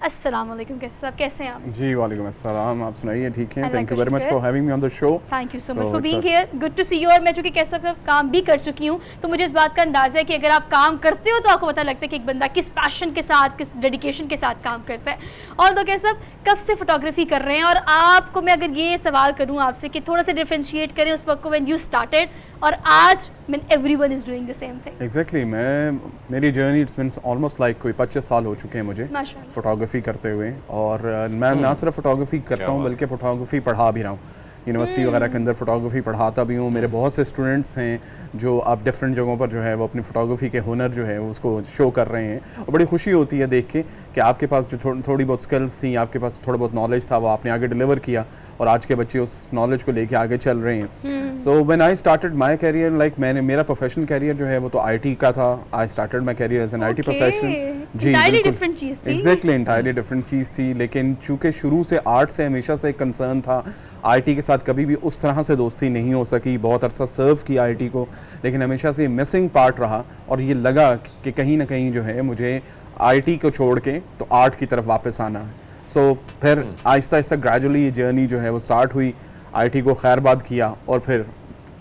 अस्सलाम वालेकुम कैसर साहब, कैसे हैं आप? जी वालेकुम अस्सलाम, आप सुनाइए? ठीक हैं, thank you very much for having me on the show. Thank you so much for being here, good to see you. और मैं चूंकि कैसर साहब काम भी कर चुकी हूँ तो मुझे इस बात का अंदाजा है कि अगर आप काम करते हो तो आपको पता लगता है कि एक बंदा किस पैशन के साथ, किस डेडिकेशन के साथ काम करता है। और तो कैसर साहब कब से फोटोग्राफी कर रहे हैं, और आपको मैं अगर ये सवाल करूँ आपसे कि थोड़ा सा डिफरेंशिएट करें उस वक्त को व्हेन यू स्टार्टेड और आज when everyone is doing the same thing. Exactly, मेरी journey it's been almost like कोई 25 साल हो चुके हैं मुझे फोटोग्राफी करते हुए। और मैं ना सिर्फ फोटोग्राफी करता हूँ बल्कि फोटोग्राफी पढ़ा भी रहा हूँ, यूनिवर्सिटी वगैरह के अंदर फोटोग्राफी पढ़ाता भी हूँ। मेरे बहुत से स्टूडेंट्स हैं जो अब डिफरेंट जगहों पर जो है वो अपनी फ़ोटोग्राफी के हुनर जो है उसको शो कर रहे हैं, और बड़ी खुशी होती है देख के कि आपके पास जो थोड़ी बहुत स्किल्स थी, आपके पास थोड़ा बहुत नॉलेज था, वो आपने आगे डिलीवर किया और आज के बच्चे उस नॉलेज को लेके आगे चल रहे हैं। So when I started my career, like मेरा प्रोफेशनल करियर जो है वो तो आईटी का था। I started my career as an IT professional. जी एग्जैक्टली, इंटायरली डिफरेंट चीज़ थी। लेकिन चूँकि शुरू से आर्ट से हमेशा से एक कंसर्न था, आईटी के साथ कभी भी उस तरह से दोस्ती नहीं हो सकी। बहुत अरसा सर्व किया आईटी को, लेकिन हमेशा से मिसिंग पार्ट रहा और ये लगा कि कहीं ना कहीं जो है मुझे आईटी को छोड़ के तो आर्ट की तरफ वापस आना है। सो फिर आहिस्ता आहिस्ता ग्रेजुअली ये जर्नी जो है वो स्टार्ट हुई, आईटी को खैरबाद किया और फिर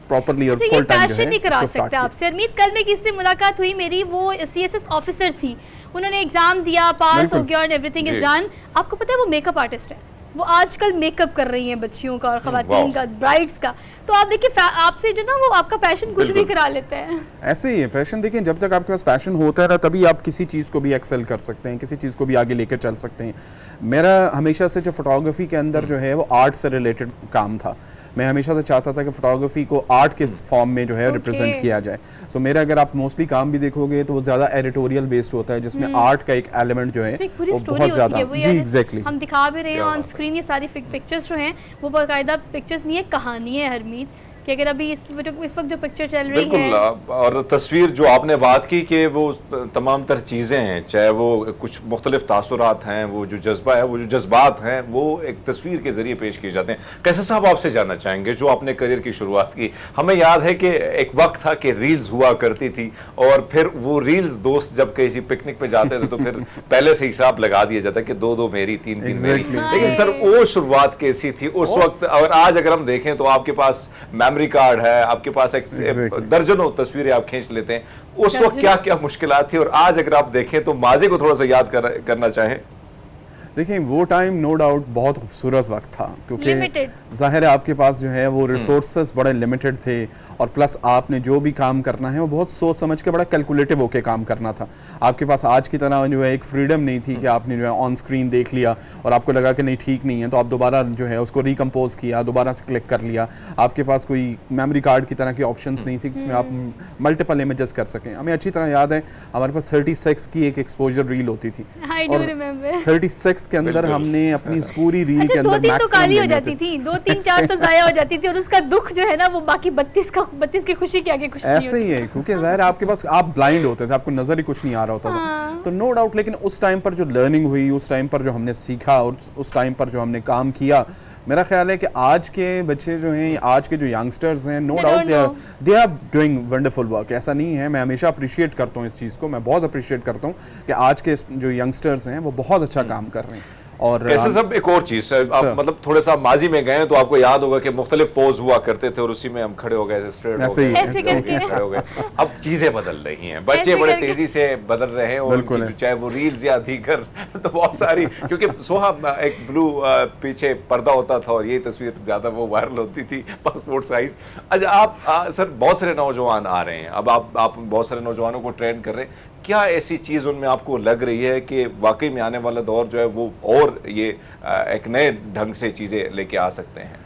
प्रॉपर्ली और फुल टाइम जो है नहीं करा सकते आपसे। हरमीत कल में किससे मुलाकात हुई मेरी, वो सीएसएस ऑफिसर थी, उन्होंने एग्जाम दिया, पास हो गया और एवरीथिंग इज डन। आपको पता है वो मेकअप आर्टिस्ट है, वो आजकल मेकअप कर रही हैं बच्चियों का और खवातीन का, ब्राइड्स का। तो आप देखिए आपसे जो ना वो आपका पैशन कुछ भी करा लेते हैं। ऐसे ही है पैशन, देखिए जब तक आपके पास पैशन होता है ना तभी आप किसी चीज़ को भी एक्सेल कर सकते हैं, किसी चीज़ को भी आगे लेकर चल सकते हैं। मेरा हमेशा से जो फोटोग्राफी के अंदर जो है वो आर्ट से रिलेटेड काम था। मैं हमेशा से चाहता था कि फोटोग्राफी को आर्ट के फॉर्म में जो है रिप्रेजेंट किया जाए। सो मेरा अगर आप मोस्टली काम भी देखोगे तो वो ज़्यादा एडिटोरियल बेस्ड होता है, जिसमें आर्ट का एक एलिमेंट जो है वो बहुत ज़्यादा। जी एग्जैक्टली, हम दिखा भी रहे हैं ऑन स्क्रीन, ये सारी पिक्चर्स जो हैं वो बाकायदा पिक्चर्स नहीं है, कहानी है हरमीत। कि अगर अभी इस वक्त जो पिक्चर चल रही बिल्कुल है, और तस्वीर जो आपने बात की कि वो तमाम तर चीज़ें हैं, चाहे वो कुछ मुख्तलिफ तासुरात हैं, वो जो जज्बा है, वो जो जज्बात हैं, वो एक तस्वीर के जरिए पेश किए जाते हैं। कैसे साहब आपसे जानना चाहेंगे, जो आपने करियर की शुरुआत की, हमें याद है कि एक वक्त था कि रील्स हुआ करती थी और फिर वो रील्स दोस्त जब किसी पिकनिक पे जाते थे तो फिर पहले से हिसाब लगा दिया जाता कि दो मेरी, तीन मेरी। लेकिन सर वो शुरुआत कैसी थी उस वक्त, और आज अगर हम देखें तो आपके पास मेमोरी कार्ड है, आपके पास एक दर्जनों तस्वीरें आप खींच लेते हैं, उस वक्त क्या क्या मुश्किलात थी, और आज अगर आप देखें तो माजी को थोड़ा सा याद करना चाहें। देखिए वो टाइम नो डाउट बहुत खूबसूरत वक्त था, क्योंकि ज़ाहिर है आपके पास जो है वो रिसोर्सेज बड़े लिमिटेड थे, और प्लस आपने जो भी काम करना है वो बहुत सोच समझ के बड़ा कैलकुलेटिव होकर काम करना था। आपके पास आज की तरह जो है एक फ्रीडम नहीं थी कि आपने जो है ऑन स्क्रीन देख लिया और आपको लगा कि नहीं ठीक नहीं है तो आप दोबारा जो है उसको रिकम्पोज किया, दोबारा से क्लिक कर लिया। आपके पास कोई मेमोरी कार्ड की तरह की ऑप्शंस नहीं थी जिसमें आप मल्टीपल इमेजेस कर सकें। हमें अच्छी तरह याद है हमारे पास 36 की एक एक्सपोजर रील होती थी, और 36 के अंदर हमने अपनी पूरी रील के अंदर तो काली हो जाती थी, 2 3 4 तो जाया हो जाती थी, और उसका दुख जो है ना वो बाकी 32 की खुशी के आगे कुछ नहीं ऐसे ही है, क्योंकि ज़ाहिर है आपके पास आप ब्लाइंड होते थे, आपको नजर ही कुछ नहीं आ रहा होता था। तो नो डाउट, लेकिन उस टाइम पर जो लर्निंग हुई, उस टाइम पर जो हमने सीखा और उस टाइम पर जो हमने काम किया, मेरा ख्याल है कि आज के बच्चे जो हैं, आज के जो यंगस्टर्स हैं, no doubt they are doing wonderful work. ऐसा नहीं है, मैं हमेशा अप्रिशिएट करता हूँ इस चीज़ को, मैं बहुत अप्रिशिएट करता हूँ कि आज के जो यंगस्टर्स हैं वो बहुत अच्छा काम कर रहे हैं। और ऐसे सब एक और चीज, आप मतलब थोड़े सा माजी में गए तो आपको याद होगा कि मुख्तलिफ पोज हुआ करते थे और उसी में हम खड़े हो गए, स्ट्रेट हो गए, खड़े हो गए। अब चीजें बदल रही हैं, बच्चे बड़े तेजी से बदल रहे हैं, और चाहे वो रील्स या दीगर तो बहुत सारी, क्योंकि सोहा एक ब्लू पीछे पर्दा होता था और ये तस्वीर ज्यादा वो वायरल होती थी, पासपोर्ट साइज। अच्छा आप सर बहुत सारे नौजवान आ रहे हैं, अब आप बहुत सारे नौजवानों को ट्रेन कर रहे हैं, क्या ऐसी चीज़ उनमें आपको लग रही है कि वाकई में आने वाला दौर जो है वो और ये एक नए ढंग से चीज़ें लेके आ सकते हैं?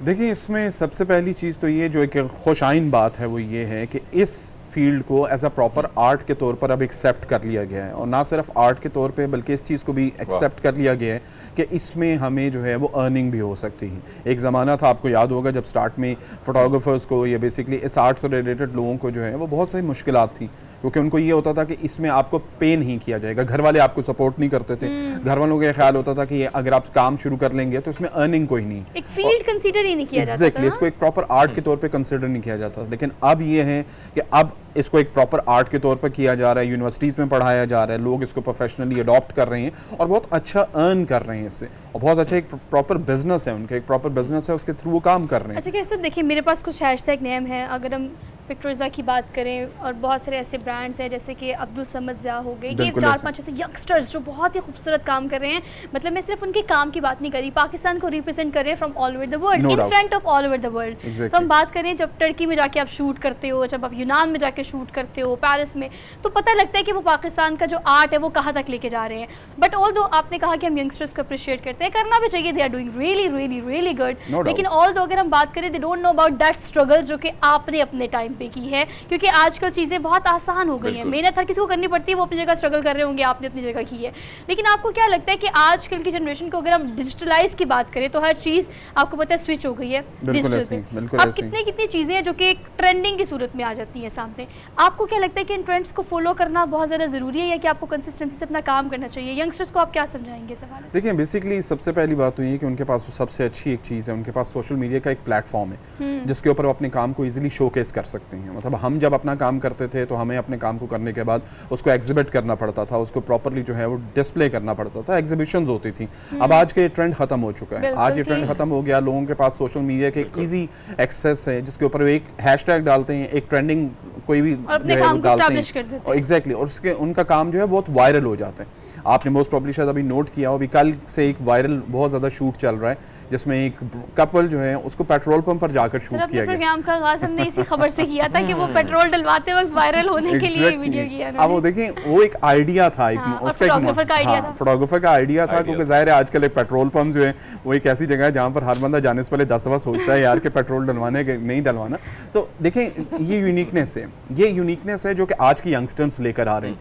देखिए इसमें सबसे पहली चीज़ तो ये जो एक खुशाइन बात है वो ये है कि इस फील्ड को एज अ प्रॉपर आर्ट के तौर पर अब एक्सेप्ट कर लिया गया है, और ना सिर्फ आर्ट के तौर पे बल्कि इस चीज़ को भी एक्सेप्ट कर लिया गया है कि इसमें हमें जो है वो अर्निंग भी हो सकती है। एक ज़माना था, आपको याद होगा, जब स्टार्ट में फोटोग्राफर्स को या बेसिकली इस आर्ट से रिलेटेड लोगों को जो है वो बहुत सारी मुश्किलात थी, क्योंकि उनको ये होता था कि इसमें आपको पे नहीं किया जाएगा, घर वाले आपको सपोर्ट नहीं करते थे, घर वालों का ख्याल होता था कि अगर आप काम शुरू कर लेंगे तो इसमें अर्निंग कोई नहीं, एक फील्ड कंसीडर ही नहीं किया जाता था, इसको एक प्रॉपर आर्ट के तौर पे कंसीडर नहीं किया जाता। लेकिन अब ये है कि अब इसको एक प्रॉपर आर्ट के तौर पर किया जा रहा है, यूनिवर्सिटीज़ में पढ़ाया जा रहा है, लोग इसको प्रोफेशनली अडॉप्ट कर रहे हैं और बहुत अच्छा अर्न कर रहे हैं इससे, और बहुत अच्छा एक प्रॉपर बिजनेस है उनका, एक प्रॉपर बिजनेस है, उसके थ्रू वो काम कर रहे हैं। अच्छा कैसे, देखिए मेरे पास कुछ हैशटैग नेम है, अगर हम पिक्टोरिया की बात करें, और बहुत सारे ऐसे ब्रांड्स हैं जैसे कि अब्दुल समद ज़िया हो गए, ये 4-5 ऐसे यंगस्टर्स जो बहुत ही खूबसूरत काम कर रहे हैं। मतलब मैं सिर्फ उनके काम की बात नहीं करी, पाकिस्तान को रिप्रेजेंट कर रहे हैं from all over the world, in front of all over the world. तो हम बात करें, जब टर्की में जाके आप शूट करते हो, जब आप यूनान में जाके शूट करते हो, पेरिस में, तो पता लगता है कि वो पाकिस्तान का जो आर्ट है वो कहाँ तक लेके जा रहे हैं। बट ऑल दो आपने कहा कि हम यंगस्टर्स को अप्रिशिएट करते हैं, करना भी चाहिए, they are doing really really really good. लेकिन ऑल दो अगर हम बात करें, they don't know about that struggle जो कि आपने अपने टाइम पे की है, क्योंकि आजकल चीज़ें बहुत आसान हो गई हैं, मेहनत हर किसी को करनी पड़ती है, वो अपनी जगह स्ट्रगल कर रहे होंगे, आपने अपनी जगह की है। लेकिन आपको क्या लगता है कि आजकल की जनरेशन को अगर हम डिजिटलाइज की बात करें तो हर चीज़ आपको पता है स्विच हो गई है डिजिटल पे। अब कितनी चीज़ें हैं जो कि एक ट्रेंडिंग की सूरत में आ जाती हैं सामने, आपको क्या लगता है कि इन ट्रेंड्स को फॉलो करना बहुत ज़्यादा ज़रूरी है, या कि आपको कंसिस्टेंसी से अपना काम करना चाहिए? यंगस्टर्स को आप क्या समझाएंगे सवाल? देखिए बेसिकली सबसे पहली बात तो ये कि उनके पास सबसे अच्छी एक चीज़ है, उनके पास सोशल मीडिया का एक प्लेटफॉर्म है जिसके ऊपर वो अपने काम को ईजिली शोकेस कर सकते हैं। मतलब हम जब अपना काम करते थे तो हमें अपने काम को करने के बाद उसको एग्जिबिट करना पड़ता था, उसको प्रॉपरली जो है वो डिस्प्ले करना पड़ता था, एग्जीबिशंस होती थी। अब आज के ट्रेंड खत्म हो चुका है, आज ये ट्रेंड खत्म हो गया, लोगों के पास सोशल मीडिया के ईजी एक्सेस है जिसके ऊपर एक हैशटैग डालते हैं, एक ट्रेंडिंग कोई भी जो है वो डालते हैं, और एग्जैक्टली, और उसके उनका काम जो है बहुत वायरल हो जाता है। आपने मोस्ट प्रॉब्ली शायद अभी नोट किया हो, अभी कल से एक वायरल बहुत ज़्यादा शूट चल रहा है जिसमें एक कपल जो है उसको पेट्रोल पंप पर जाकर शूट किया गया। प्रोग्राम का आगाज हमने इसी खबर से किया था कि वो पेट्रोल डलवाते वक्त वायरल होने के लिए वीडियो किया। अब वो देखें, वो एक आइडिया था, उसका फोटोग्राफर का आइडिया था, क्योंकि जाहिर है आजकल एक पेट्रोल पंप जो है वो एक ऐसी जगह है जहाँ पर हर बंदा जाने से पहले 10 दफा सोचता है यार कि पेट्रोल डलवाने के नहीं डलवाना। तो देखें ये यूनिकनेस है जो कि आज की यंगस्टर्स लेकर आ रहे हैं।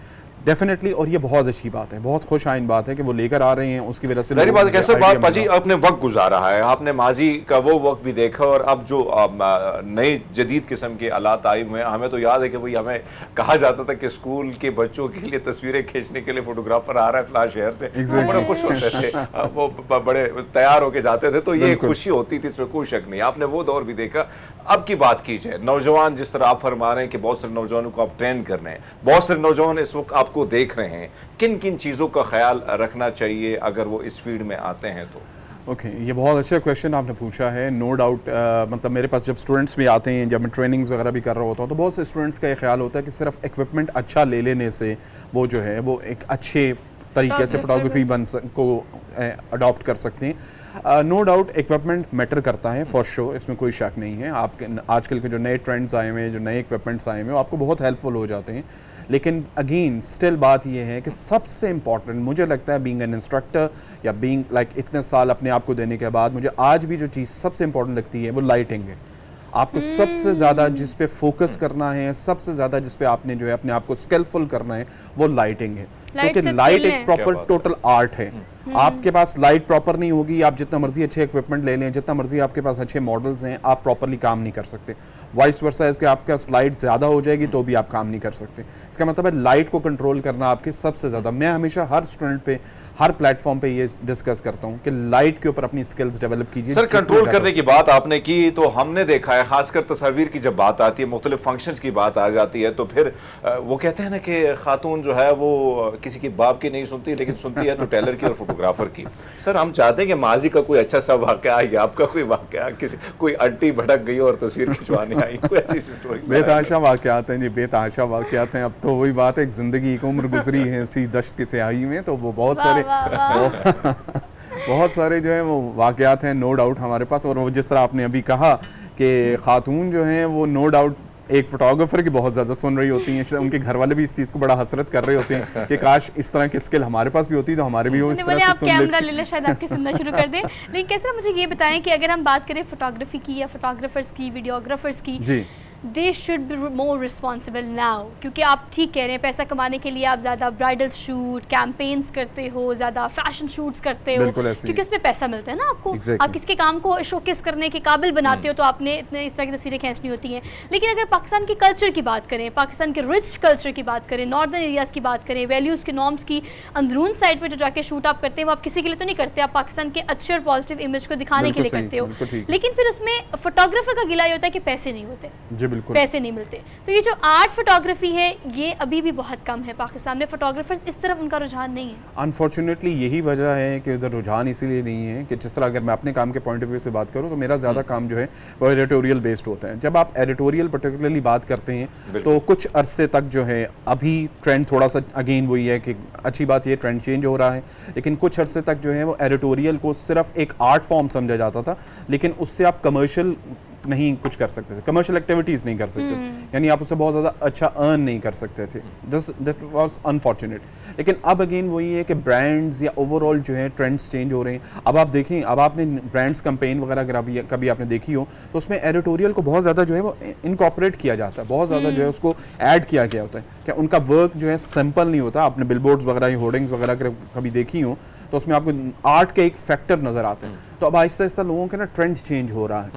डेफिनेटली, और ये बहुत अच्छी बात है, बहुत खुश आइन बात है कि वो लेकर आ रहे हैं, उसकी वजह से सारी बात कैसे बात पाजी मिला। आपने वक्त गुजारा है, आपने माजी का वो वक्त भी देखा और अब जो नए जदीद किस्म के आलात आए हुए हैं। हमें तो याद है कि भाई हमें कहा जाता था कि स्कूल के बच्चों के लिए तस्वीरें खींचने के लिए फोटोग्राफर आ रहा है फलां शहर से, वो बड़े खुश होते थे, वो बड़े तैयार होके जाते थे, तो ये खुशी होती थी, इसमें कोई शक नहीं। आपने वो दौर भी देखा। अब की बात कीजिए, नौजवान जिस तरह आप फरमा रहे हैं कि बहुत सारे नौजवानों को आप ट्रेन कर रहे हैं, बहुत सारे नौजवान इस वक्त आपको देख रहे हैं, किन किन चीज़ों का ख्याल रखना चाहिए अगर वो इस फील्ड में आते हैं तो? ओके, ये बहुत अच्छा क्वेश्चन आपने पूछा है। नो डाउट, मतलब मेरे पास जब स्टूडेंट्स भी आते हैं, जब मैं ट्रेनिंग्स वगैरह भी कर रहा होता हूँ, तो बहुत से स्टूडेंट्स का ये ख्याल होता है कि सिर्फ इक्विपमेंट अच्छा ले लेने से वो जो है वो एक अच्छे तरीके से फोटोग्राफी को अडॉप्ट कर सकते हैं। नो डाउट इक्विपमेंट मैटर करता है फॉर श्योर, इसमें कोई शक नहीं है। आपके आजकल के जो नए ट्रेंड्स आए हुए हैं, जो नए इक्विपमेंट्स आए हुए हैं, वो आपको बहुत हेल्पफुल हो जाते हैं। लेकिन अगेन स्टिल बात ये है कि सबसे इम्पॉर्टेंट मुझे लगता है, बीइंग एन इंस्ट्रक्टर या बीइंग लाइक इतने साल अपने आप को देने के बाद, मुझे आज भी जो चीज़ सबसे इम्पॉर्टेंट लगती है वो लाइटिंग है। आपको सबसे ज़्यादा जिस पे फोकस करना है, सबसे ज़्यादा जिस पे आपने जो है अपने आप को स्किलफुल करना है, वो लाइटिंग है। क्योंकि लाइट एक प्रॉपर टोटल आर्ट है। आपके पास लाइट प्रॉपर नहीं होगी, आप जितना मर्जी अच्छे इक्विपमेंट ले लें, जितना मर्जी आपके पास अच्छे मॉडल्स हैं, आप प्रॉपरली काम नहीं कर सकते। वाइस वर्सा है कि आपके पास लाइट ज़्यादा हो जाएगी तो भी आप काम नहीं कर सकते। इसका मतलब है लाइट को कंट्रोल करना आपके सबसे ज़्यादा। मैं हमेशा हर स्टूडेंट पे, हर प्लेटफॉर्म पे ये डिस्कस करता हूँ कि लाइट के ऊपर अपनी स्किल्स डेवलप कीजिए। सर, कंट्रोल करने की बात आपने की, तो हमने देखा है खासकर तस्वीर की जब बात आती है, मुख्तलिफ फंक्शंस की बात आ जाती है, तो फिर वो कहते हैं ना कि खातून जो है वो किसी की बाप की नहीं सुनती, लेकिन सुनती है तो टेलर की और फोटोग्राफर की। सर, हम चाहते हैं कि माजी का कोई अच्छा सा वाकया या आपका कोई वाकया, किसी कोई आंटी भटक गई और तस्वीर खिंचवाने आई, कोई अच्छी सी स्टोरी। बेतहाशा वाकयात हैं जी, बेतहाशा वाकयात हैं। अब तो वही बात है, एक जिंदगी एक उम्र गुजरी है इसी दश्त की स्याही में, तो वो बहुत सारे बहुत सारे जो है वो वाकयात हैं नो डाउट हमारे पास। और वो जिस तरह आपने अभी कहा कि खातून जो हैं वो नो डाउट एक फोटोग्राफर की बहुत ज़्यादा सुन रही होती हैं, उनके घर वाले भी इस चीज़ को बड़ा हसरत कर रहे होते हैं कि काश इस तरह की स्किल हमारे पास भी होती तो हमारे भी वो इस तरह से सुन लेते। कैमरा ले ले, शायद आपकी सुनना शुरू कर दें। लेकिन कैसे, मुझे ये बताएं कि अगर हम बात करें फोटोग्राफी की या फोटोग्राफर्स की, वीडियोग्राफर्स की, जी, they should be more responsible now, क्योंकि आप ठीक कह रहे हैं, पैसा कमाने के लिए आप ज़्यादा ब्राइडल शूट, कैंपेन्स करते हो, ज़्यादा फैशन शूट्स करते हो, क्योंकि उसमें पैसा मिलता है ना आपको। आप किसी के काम को शोकेस करने के काबिल बनाते हो तो आपने इतने इस तरह की तस्वीरें खींचनी होती हैं। लेकिन अगर पाकिस्तान की कल्चर की बात करें, पाकिस्तान के रिच कल्चर की बात करें, नॉर्दर्न एरियाज़ की बात करें, वैल्यूज़ के नॉर्म्स की अंदरून साइड पर जो जाके शूट आप करते हैं, वो आप किसी के लिए तो नहीं करते, आप पाकिस्तान के अच्छे और पॉजिटिव इमेज को दिखाने के लिए करते हो। लेकिन फिर उसमें फोटोग्राफर का गिला ये होता है कि पैसे नहीं होते, पैसे नहीं मिलते। तो ये जो आर्ट फोटोग्राफी है, ये अभी भी बहुत कम है पाकिस्तान में, फोटोग्राफर्स इस तरफ उनका रुझान नहीं है। अनफॉर्चुनेटली यही वजह है कि उधर रुझान इसीलिए नहीं है कि जिस तरह अगर मैं अपने काम के पॉइंट ऑफ व्यू से बात करूं तो मेरा ज़्यादा काम जो है वो एडिटोरियल बेस्ड होता है। जब आप एडिटोरियल पर्टिकुलरली बात करते हैं तो कुछ अरसे तक जो है, अभी ट्रेंड थोड़ा सा अगेन वही है कि अच्छी बात ये ट्रेंड चेंज हो रहा है, लेकिन कुछ अरसे तक जो है वो एडिटोरियल को सिर्फ एक आर्ट फॉर्म समझा जाता था, लेकिन उससे आप कमर्शियल नहीं कुछ कर सकते थे, कमर्शियल एक्टिविटीज़ नहीं कर सकते थे, यानी आप उससे बहुत ज़्यादा अच्छा अर्न नहीं कर सकते थे। That was unfortunate. लेकिन अब अगेन वही है कि ब्रांड्स या ओवरऑल जो है ट्रेंड्स चेंज हो रहे हैं। अब आप देखें, अब आपने ब्रांड्स कैंपेन वगैरह अगर कभी आपने देखी हो तो उसमें एडिटोरियल को बहुत ज़्यादा जो है वो इनकॉर्पोरेट किया जाता है, बहुत ज़्यादा जो है उसको ऐड किया गया होता है। क्या उनका वर्क जो है सिंपल नहीं होता। आपने बिलबोर्ड्स वगैरह, होर्डिंग्स वगैरह अगर कभी देखी हो तो उसमें आपको आर्ट के एक फैक्टर नजर आते हैं। तो अब आहिस्ता आहिस्ता लोगों के ना ट्रेंड चेंज हो रहा है,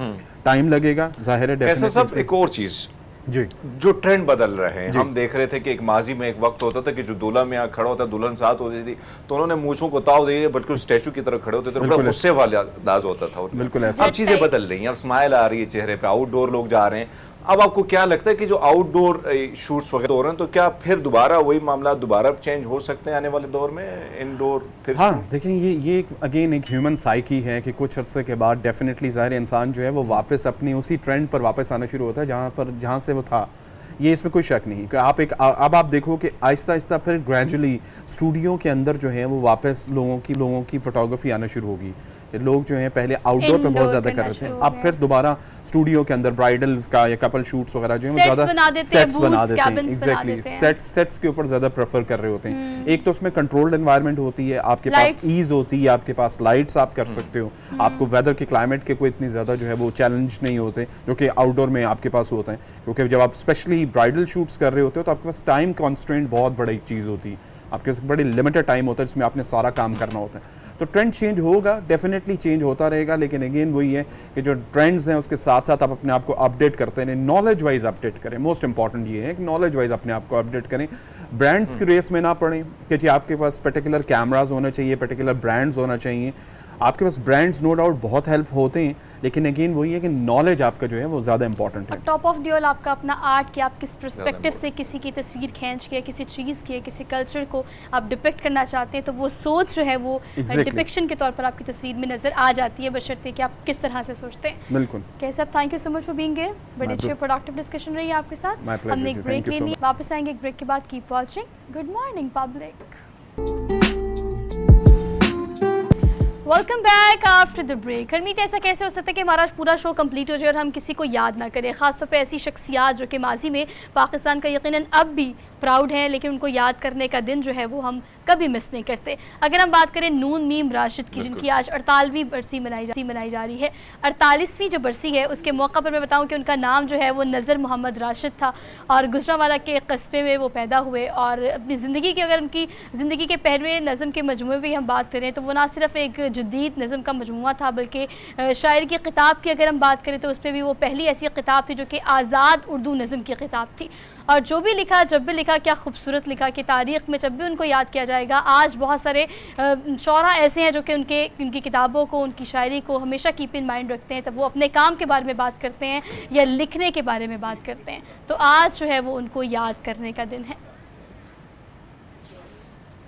टाइम लगेगा, जाहिर है। कैसा सब एक और चीज जी, जो ट्रेंड बदल रहे हैं, हम देख रहे थे कि एक माजी में एक वक्त होता था कि जो दूल्हा में यहाँ खड़ा होता, दुल्हन साथ होती थी तो उन्होंने मूंछों को ताव दिए, बल्कि स्टैचू की तरह खड़े होते थे, बड़ा गुस्से वाला अंदाज होता था। बिल्कुल ऐसा। अब चीजें बदल रही हैं, अब स्माइल आ रही है चेहरे पे, आउटडोर लोग जा रहे हैं। अब आपको क्या लगता है कि जो आउटडोर शूट्स वगैरह हो रहे हैं, तो क्या फिर दोबारा वही मामला दोबारा चेंज हो सकते हैं आने वाले दौर में, इंडोर फिर? हाँ, देखें, ये अगेन एक ह्यूमन साइकी है कि कुछ अरसे के बाद डेफिनेटली ज़ाहिर इंसान जो है वो वापस अपनी उसी ट्रेंड पर वापस आना शुरू होता है जहाँ से वो था। ये इसमें कोई शक नहीं कि अब आप देखो कि आहिस्ता आहिस्ता फिर ग्रेजुअली स्टूडियो के अंदर जो है वो वापस लोगों की फोटोग्राफी आना शुरू होगी, कि लोग जो हैं पहले आउटडोर पे बहुत ज़्यादा कर रहे थे, अब फिर दोबारा स्टूडियो के अंदर ब्राइडल्स का या कपल शूट्स वगैरह जो है वो ज़्यादा सेट्स बना देते हैं, एग्जैक्टली सेट्स के ऊपर ज़्यादा प्रेफर कर रहे होते हैं। एक तो उसमें कंट्रोल्ड एनवायरनमेंट होती है, आपके पास ईज होती है, आपके पास लाइट्स आप कर सकते हो, आपको वेदर के क्लाइमेट के कोई इतनी ज़्यादा जो है वो चैलेंज नहीं होते जो कि आउटडोर में आपके पास होते हैं, क्योंकि जब आप स्पेशली ब्राइडल शूट्स कर रहे होते हो तो आपके पास टाइम कॉन्स्ट्रेंट बहुत बड़ी चीज़ होती है, आपके पास बड़ी लिमिटेड टाइम होता है जिसमें आपने सारा काम करना होता है। तो ट्रेंड चेंज होगा, डेफिनेटली चेंज होता रहेगा, लेकिन अगेन वही है कि जो ट्रेंड्स हैं उसके साथ साथ आप अपने आप को अपडेट करते हैं, नॉलेज वाइज अपडेट करें। मोस्ट इंपॉर्टेंट ये है कि नॉलेज वाइज अपने आप को अपडेट करें, ब्रांड्स की रेस में ना पड़ें कि जी आपके पास पर्टिकुलर कैमराज होना चाहिए, पर्टिकुलर ब्रांड्स होना चाहिए। आपके पास ब्रांड्स नो डाउट बहुत हेल्प होते हैं, लेकिन अगेन वही है कि नॉलेज आपका जो है वो ज़्यादा इंपॉर्टेंट है। और टॉप ऑफ द ऑल आपका अपना आर्ट, कि आप किस पर्सपेक्टिव से किसी की तस्वीर खींच के, किसी चीज़ की, किसी कल्चर को आप डिपिक्ट करना चाहते हैं, तो वो सोच जो है वो डिपिक्शन के तौर पर आपकी तस्वीर में नजर आ जाती है, बशर्ते कि आप किस तरह से सोचते हैं। बिल्कुल। कैसे आप, thank you so much for being here, बड़ी अच्छी प्रोडक्टिव डिस्कशन रही है आपके साथ। हमने एक ब्रेक ले लिया, वापस आएंगे एक ब्रेक के बाद। Keep watching. Good morning public. Welcome back after the break. Harmeet, ऐसा कैसे हो सकता है कि हमारा पूरा शो कंप्लीट हो जाए और हम किसी को याद ना करें, खासतौर पे ऐसी शख्सियात जो कि माजी में पाकिस्तान का यकीनन अब भी प्राउड है, लेकिन उनको याद करने का दिन जो है वो हम कभी मिस नहीं करते। अगर हम बात करें नून मीम राशिद की, जिनकी आज 48वीं बरसी मनाई जा रही है, 48वीं जो बरसी है उसके मौका पर मैं बताऊं कि उनका नाम जो है वो नज़र मोहम्मद राशिद था और गुजरांवाला के कस्बे में वो पैदा हुए। और अपनी ज़िंदगी की, अगर उनकी ज़िंदगी के पहलवे नज़म के मजमूए पर हम बात करें तो वो ना सिर्फ एक जदीद नज़म का मजमूआ था, बल्कि शायर की किताब की अगर हम बात करें तो उस पर भी वो पहली ऐसी किताब थी जो कि आज़ाद उर्दू नज़म की किताब थी। और जो भी लिखा, जब भी लिखा, क्या खूबसूरत लिखा कि तारीख़ में जब भी उनको याद किया जाएगा। आज बहुत सारे शौरा ऐसे हैं जो कि उनकी किताबों को, उनकी शायरी को हमेशा कीप इन माइंड रखते हैं, तब वो अपने काम के बारे में बात करते हैं या लिखने के बारे में बात करते हैं, तो आज जो है वो उनको याद करने का दिन है।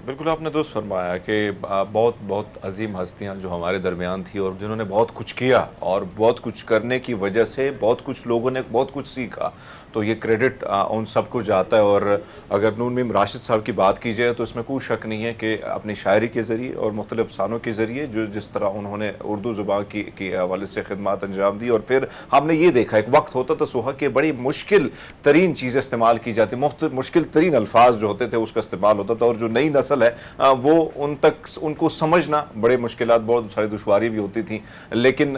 बिल्कुल आपने दुरुस्त फरमाया कि बहुत बहुत अजीम हस्तियां जो हमारे दरमियान थी और जिन्होंने बहुत कुछ किया, और बहुत कुछ करने की वजह से बहुत कुछ लोगों ने बहुत कुछ सीखा, तो ये क्रेडिट उन सबको जाता है। और अगर नून मीम राशिद साहब की बात की जाए तो इसमें कोई शक नहीं है कि अपनी शायरी के ज़रिए और मुख्तलिफ अफसानों के ज़रिए जो जिस तरह उन्होंने उर्दू ज़ुबान की हवाले से खिदमत अंजाम दी। और फिर हमने ये देखा, एक वक्त होता था सुहा कि बड़ी मुश्किल तरीन चीज़ें इस्तेमाल की जाती, मुश्किल तरीन अल्फाज जो होते थे उसका इस्तेमाल होता था, और जो नई नस्ल है वो उन तक उनको समझना बड़े मुश्किलात, बहुत सारी दुश्वारी भी होती थी। लेकिन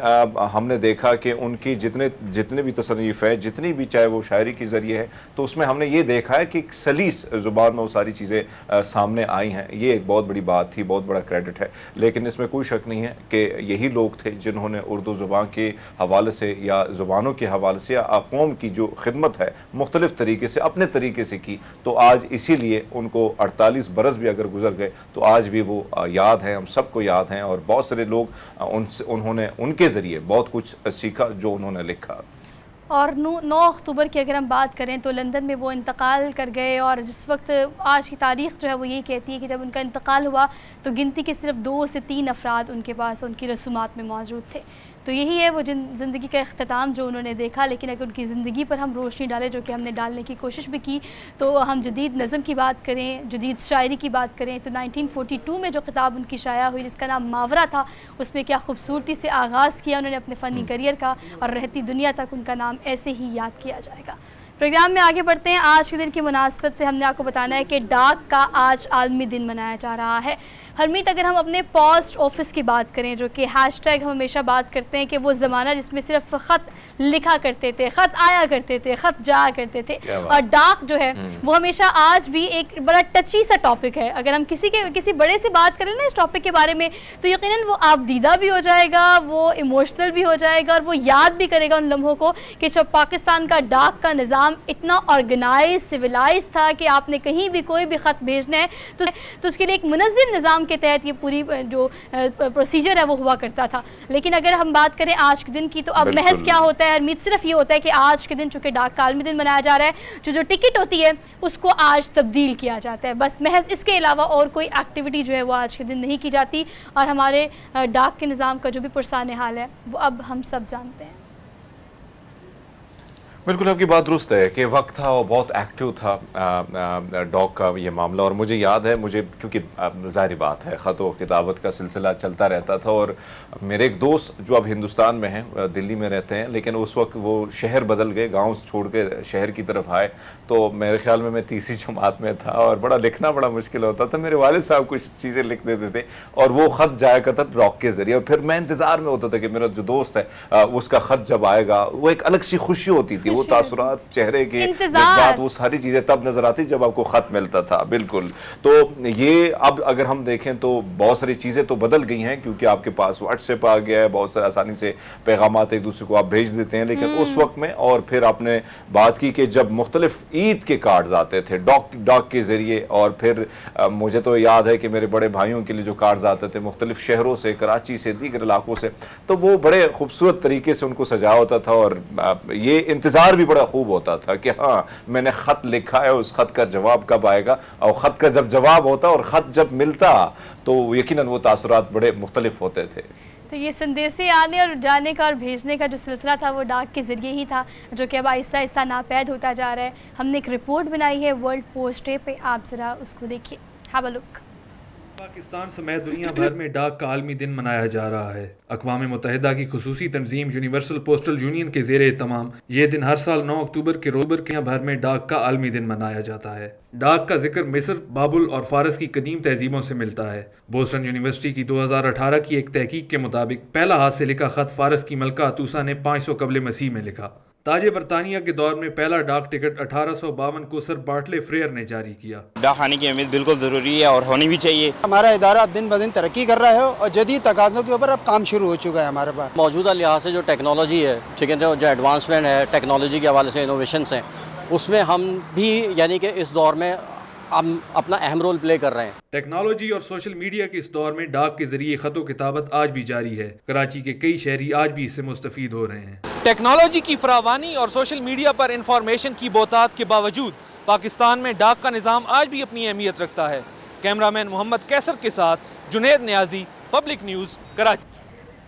हमने देखा कि उनकी जितने भी तसनीफ़ है, जितनी भी चाहे वो शायरी के ज़रिए है, तो उसमें हमने ये देखा है कि सलीस ज़ुबान में वो सारी चीज़ें सामने आई हैं। ये एक बहुत बड़ी बात थी, बहुत बड़ा क्रेडिट है। लेकिन इसमें कोई शक नहीं है कि यही लोग थे जिन्होंने उर्दू ज़ुबान के हवाले से या ज़ुबानों के हवाले से या कौम की जो खिदमत है मुख्तलिफ़ तरीके से अपने तरीके से की, तो आज इसीलिए उनको 48 बरस भी अगर गुजर गए तो आज भी वो याद हैं, हम सबको याद हैं। और बहुत सारे लोग उन्होंने उनके ज़रिए बहुत कुछ सीखा जो उन्होंने लिखा। और 9 अक्टूबर की अगर हम बात करें तो लंदन में वो इंतकाल कर गए, और जिस वक्त आज की तारीख़ जो है वो यही कहती है कि जब उनका इंतकाल हुआ तो गिनती के सिर्फ 2 से 3 अफराद उनके पास उनकी रसूमात में मौजूद थे। तो यही है वो ज़िंदगी का इख्तिताम जो उन्होंने देखा। लेकिन अगर उनकी ज़िंदगी पर हम रोशनी डालें, जो कि हमने डालने की कोशिश भी की, तो हम जदीद नज़म की बात करें, जदीद शायरी की बात करें, तो 1942 में जो किताब उनकी शाया हुई जिसका नाम मावरा था, उसमें क्या खूबसूरती से आगाज़ किया उन्होंने अपने फ़नी करियर का, और रहती दुनिया तक उनका नाम ऐसे ही याद किया जाएगा। प्रोग्राम में आगे बढ़ते हैं। आज के दिन की मुनासबत से हमने आपको बताना है कि डाक का आज आलमी दिन मनाया जा रहा है। हरमीत, अगर हम अपने पोस्ट ऑफिस की बात करें, जो कि हैशटैग हम हमेशा बात करते हैं कि वो ज़माना जिसमें सिर्फ ख़त लिखा करते थे, ख़त आया करते थे, ख़त जाया करते थे, और डाक जो है वो हमेशा आज भी एक बड़ा टची सा टॉपिक है। अगर हम किसी बड़े से बात करें ना इस टॉपिक के बारे में, तो यकीनन वो आपदीदा भी हो जाएगा, वो इमोशनल भी हो जाएगा, और वो याद भी करेगा उन लम्हों को कि जब पाकिस्तान का डाक का निज़ाम इतना ऑर्गेनाइज, सिविलाइज था कि आपने कहीं भी कोई भी ख़त भेजना है तो उसके लिए एक मुनज़्ज़म निज़ाम के तहत ये पूरी जो प्रोसीजर है वो हुआ करता था। लेकिन अगर हम बात करें आज के दिन की, तो अब महज क्या होता है हरमीत, सिर्फ ये होता है कि आज के दिन चूँकि डाक का आलमी दिन मनाया जा रहा है, जो टिकट होती है उसको आज तब्दील किया जाता है, बस महज इसके अलावा और कोई एक्टिविटी जो है वो आज के दिन नहीं की जाती। और हमारे डाक के निज़ाम का जो भी पुरसाने हाल है वो अब हम सब जानते हैं। बिल्कुल आपकी बात दुरुस्त है कि वक्त था और बहुत एक्टिव था डॉग का ये मामला। और मुझे याद है, मुझे क्योंकि ज़ाहिर बात है ख़त व किताबत का सिलसिला चलता रहता था, और मेरे एक दोस्त जो अब हिंदुस्तान में हैं, दिल्ली में रहते हैं, लेकिन उस वक्त वो शहर बदल गए, गांव छोड़ के शहर की तरफ आए। तो मेरे ख्याल में मैं तीसरी जमात में था और बड़ा लिखना बड़ा मुश्किल होता था। मेरे वालिद साहब कुछ चीज़ें लिख देते थे और वो ख़त जाया करता था डॉग के ज़रिए, और फिर मैं इंतज़ार में होता था कि मेरा जो दोस्त है उसका ख़त जब आएगा। वो एक अलग सी खुशी होती थी, वो तासुरात चेहरे के जज्बात, वो सारी चीजें तब नजर आती जब आपको खत मिलता था। बिल्कुल। तो ये अब अगर हम देखें तो बहुत सारी चीजें तो बदल गई हैं, क्योंकि आपके पास व्हाट्सएप आ गया है, बहुत सारे आसानी से पैगामात एक दूसरे को आप भेज देते हैं। लेकिन उस वक्त में, और फिर आपने बात की कि जब मुख्तलिफ ईद के कार्ड्स आते थे डॉग के जरिए, और फिर मुझे तो याद है कि मेरे बड़े भाइयों के लिए जो कार्ड्स आते थे मुख्तलिफ शहरों से, कराची से, दीगर इलाकों से, तो वो बड़े खूबसूरत तरीके से उनको सजाया होता था। और ये इंतजार भी बड़ा खूब होता था कि हाँ मैंने खत लिखा है, उस खत का जवाब कब आएगा। और खत का जब जवाब होता और खत जब मिलता तो यकीनन वो तासुरात बड़े मुख्तलिफ होते थे। तो ये संदेशे आने और जाने का और भेजने का जो सिलसिला था वो डाक के ज़रिए ही था, जो कि अब आहिस्ता आहिस्ता नापैद होता जा रहा है। हमने एक रिपोर्ट बनाई है वर्ल्ड पोस्ट डे पे, आप ज़रा उसको देखिए, हैव अ लुक। पाकिस्तान समेत दुनिया भर में डाक का आलमी दिन मनाया जा रहा है। अक़वाम मुत्तहिदा की खुसूसी तंजीम यूनिवर्सल पोस्टल यूनियन के ज़ेरे तमाम ये दिन हर साल 9 अक्टूबर के रोज दुनिया भर में डाक का आलमी दिन मनाया जाता है। डाक का जिक्र मिस्र, बाबुल और फारस की कदीम तहजीबों से मिलता है। बोस्टन यूनिवर्सिटी की 2018 की एक तहकीक के मुताबिक पहला हाथ से लिखा खत फारस की मलका अतूसा ने 500 कबल मसीह में लिखा। ताजे बरतानिया के दौर में पहला डाक टिकट 1852 को सर बार्टले फ्रेयर ने जारी किया। डाक खाने की अहमियत बिल्कुल ज़रूरी है और होनी भी चाहिए। हमारा इदारा दिन ब दिन तरक्की कर रहा है और जदीद तकाज़ों के ऊपर अब काम शुरू हो चुका है हमारे पास। मौजूदा लिहाज से जो टेक्नोलॉजी है, ठीक है, जो एडवांसमेंट है टेक्नोलॉजी के हवाले से, इनोवेशंस हैं, उसमें हम भी यानी कि इस दौर में हम अपना अहम रोल प्ले कर रहे हैं। टेक्नोलॉजी और सोशल मीडिया के इस दौर में डाक के जरिए खतो किताबत आज भी जारी है। कराची के कई शहरी आज भी इससे मुस्तफीद हो रहे हैं। टेक्नोलॉजी की फरावानी और सोशल मीडिया पर इंफॉर्मेशन की बहुतात के बावजूद पाकिस्तान में डाक का निज़ाम आज भी अपनी अहमियत रखता है। कैमरामैन मोहम्मद कैसर के साथ जुनेद न्याजी, पब्लिक न्यूज़, कराची।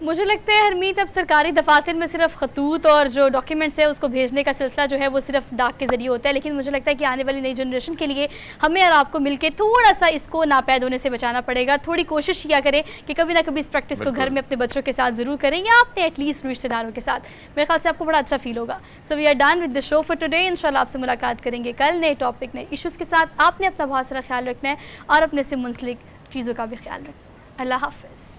मुझे लगता है हरमीत अब सरकारी दफातर में सिर्फ खतूत और जो डॉक्यूमेंट्स है उसको भेजने का सिलसिला जो है वो सिर्फ डाक के ज़रिए होता है। लेकिन मुझे लगता है कि आने वाली नई जनरेशन के लिए हमें और आपको मिलकर थोड़ा सा इसको नापैद होने से बचाना पड़ेगा। थोड़ी कोशिश किया करें कि कभी ना कभी इस प्रैक्टिस को घर में अपने बच्चों के साथ ज़रूर करें, या अपने एटलीस्ट रिश्तेदारों के साथ। मेरे ख्याल से आपको बड़ा अच्छा फील होगा। So we are done with the show for today. इंशाल्लाह आपसे मुलाकात करेंगे कल नए टॉपिक, नए इशूज़ के साथ। आपने अपना बहुत सारा ख्याल रखना है और अपने से मुंसलिक चीज़ों का भी ख्याल रखना है। अल्लाह हाफ़िज़।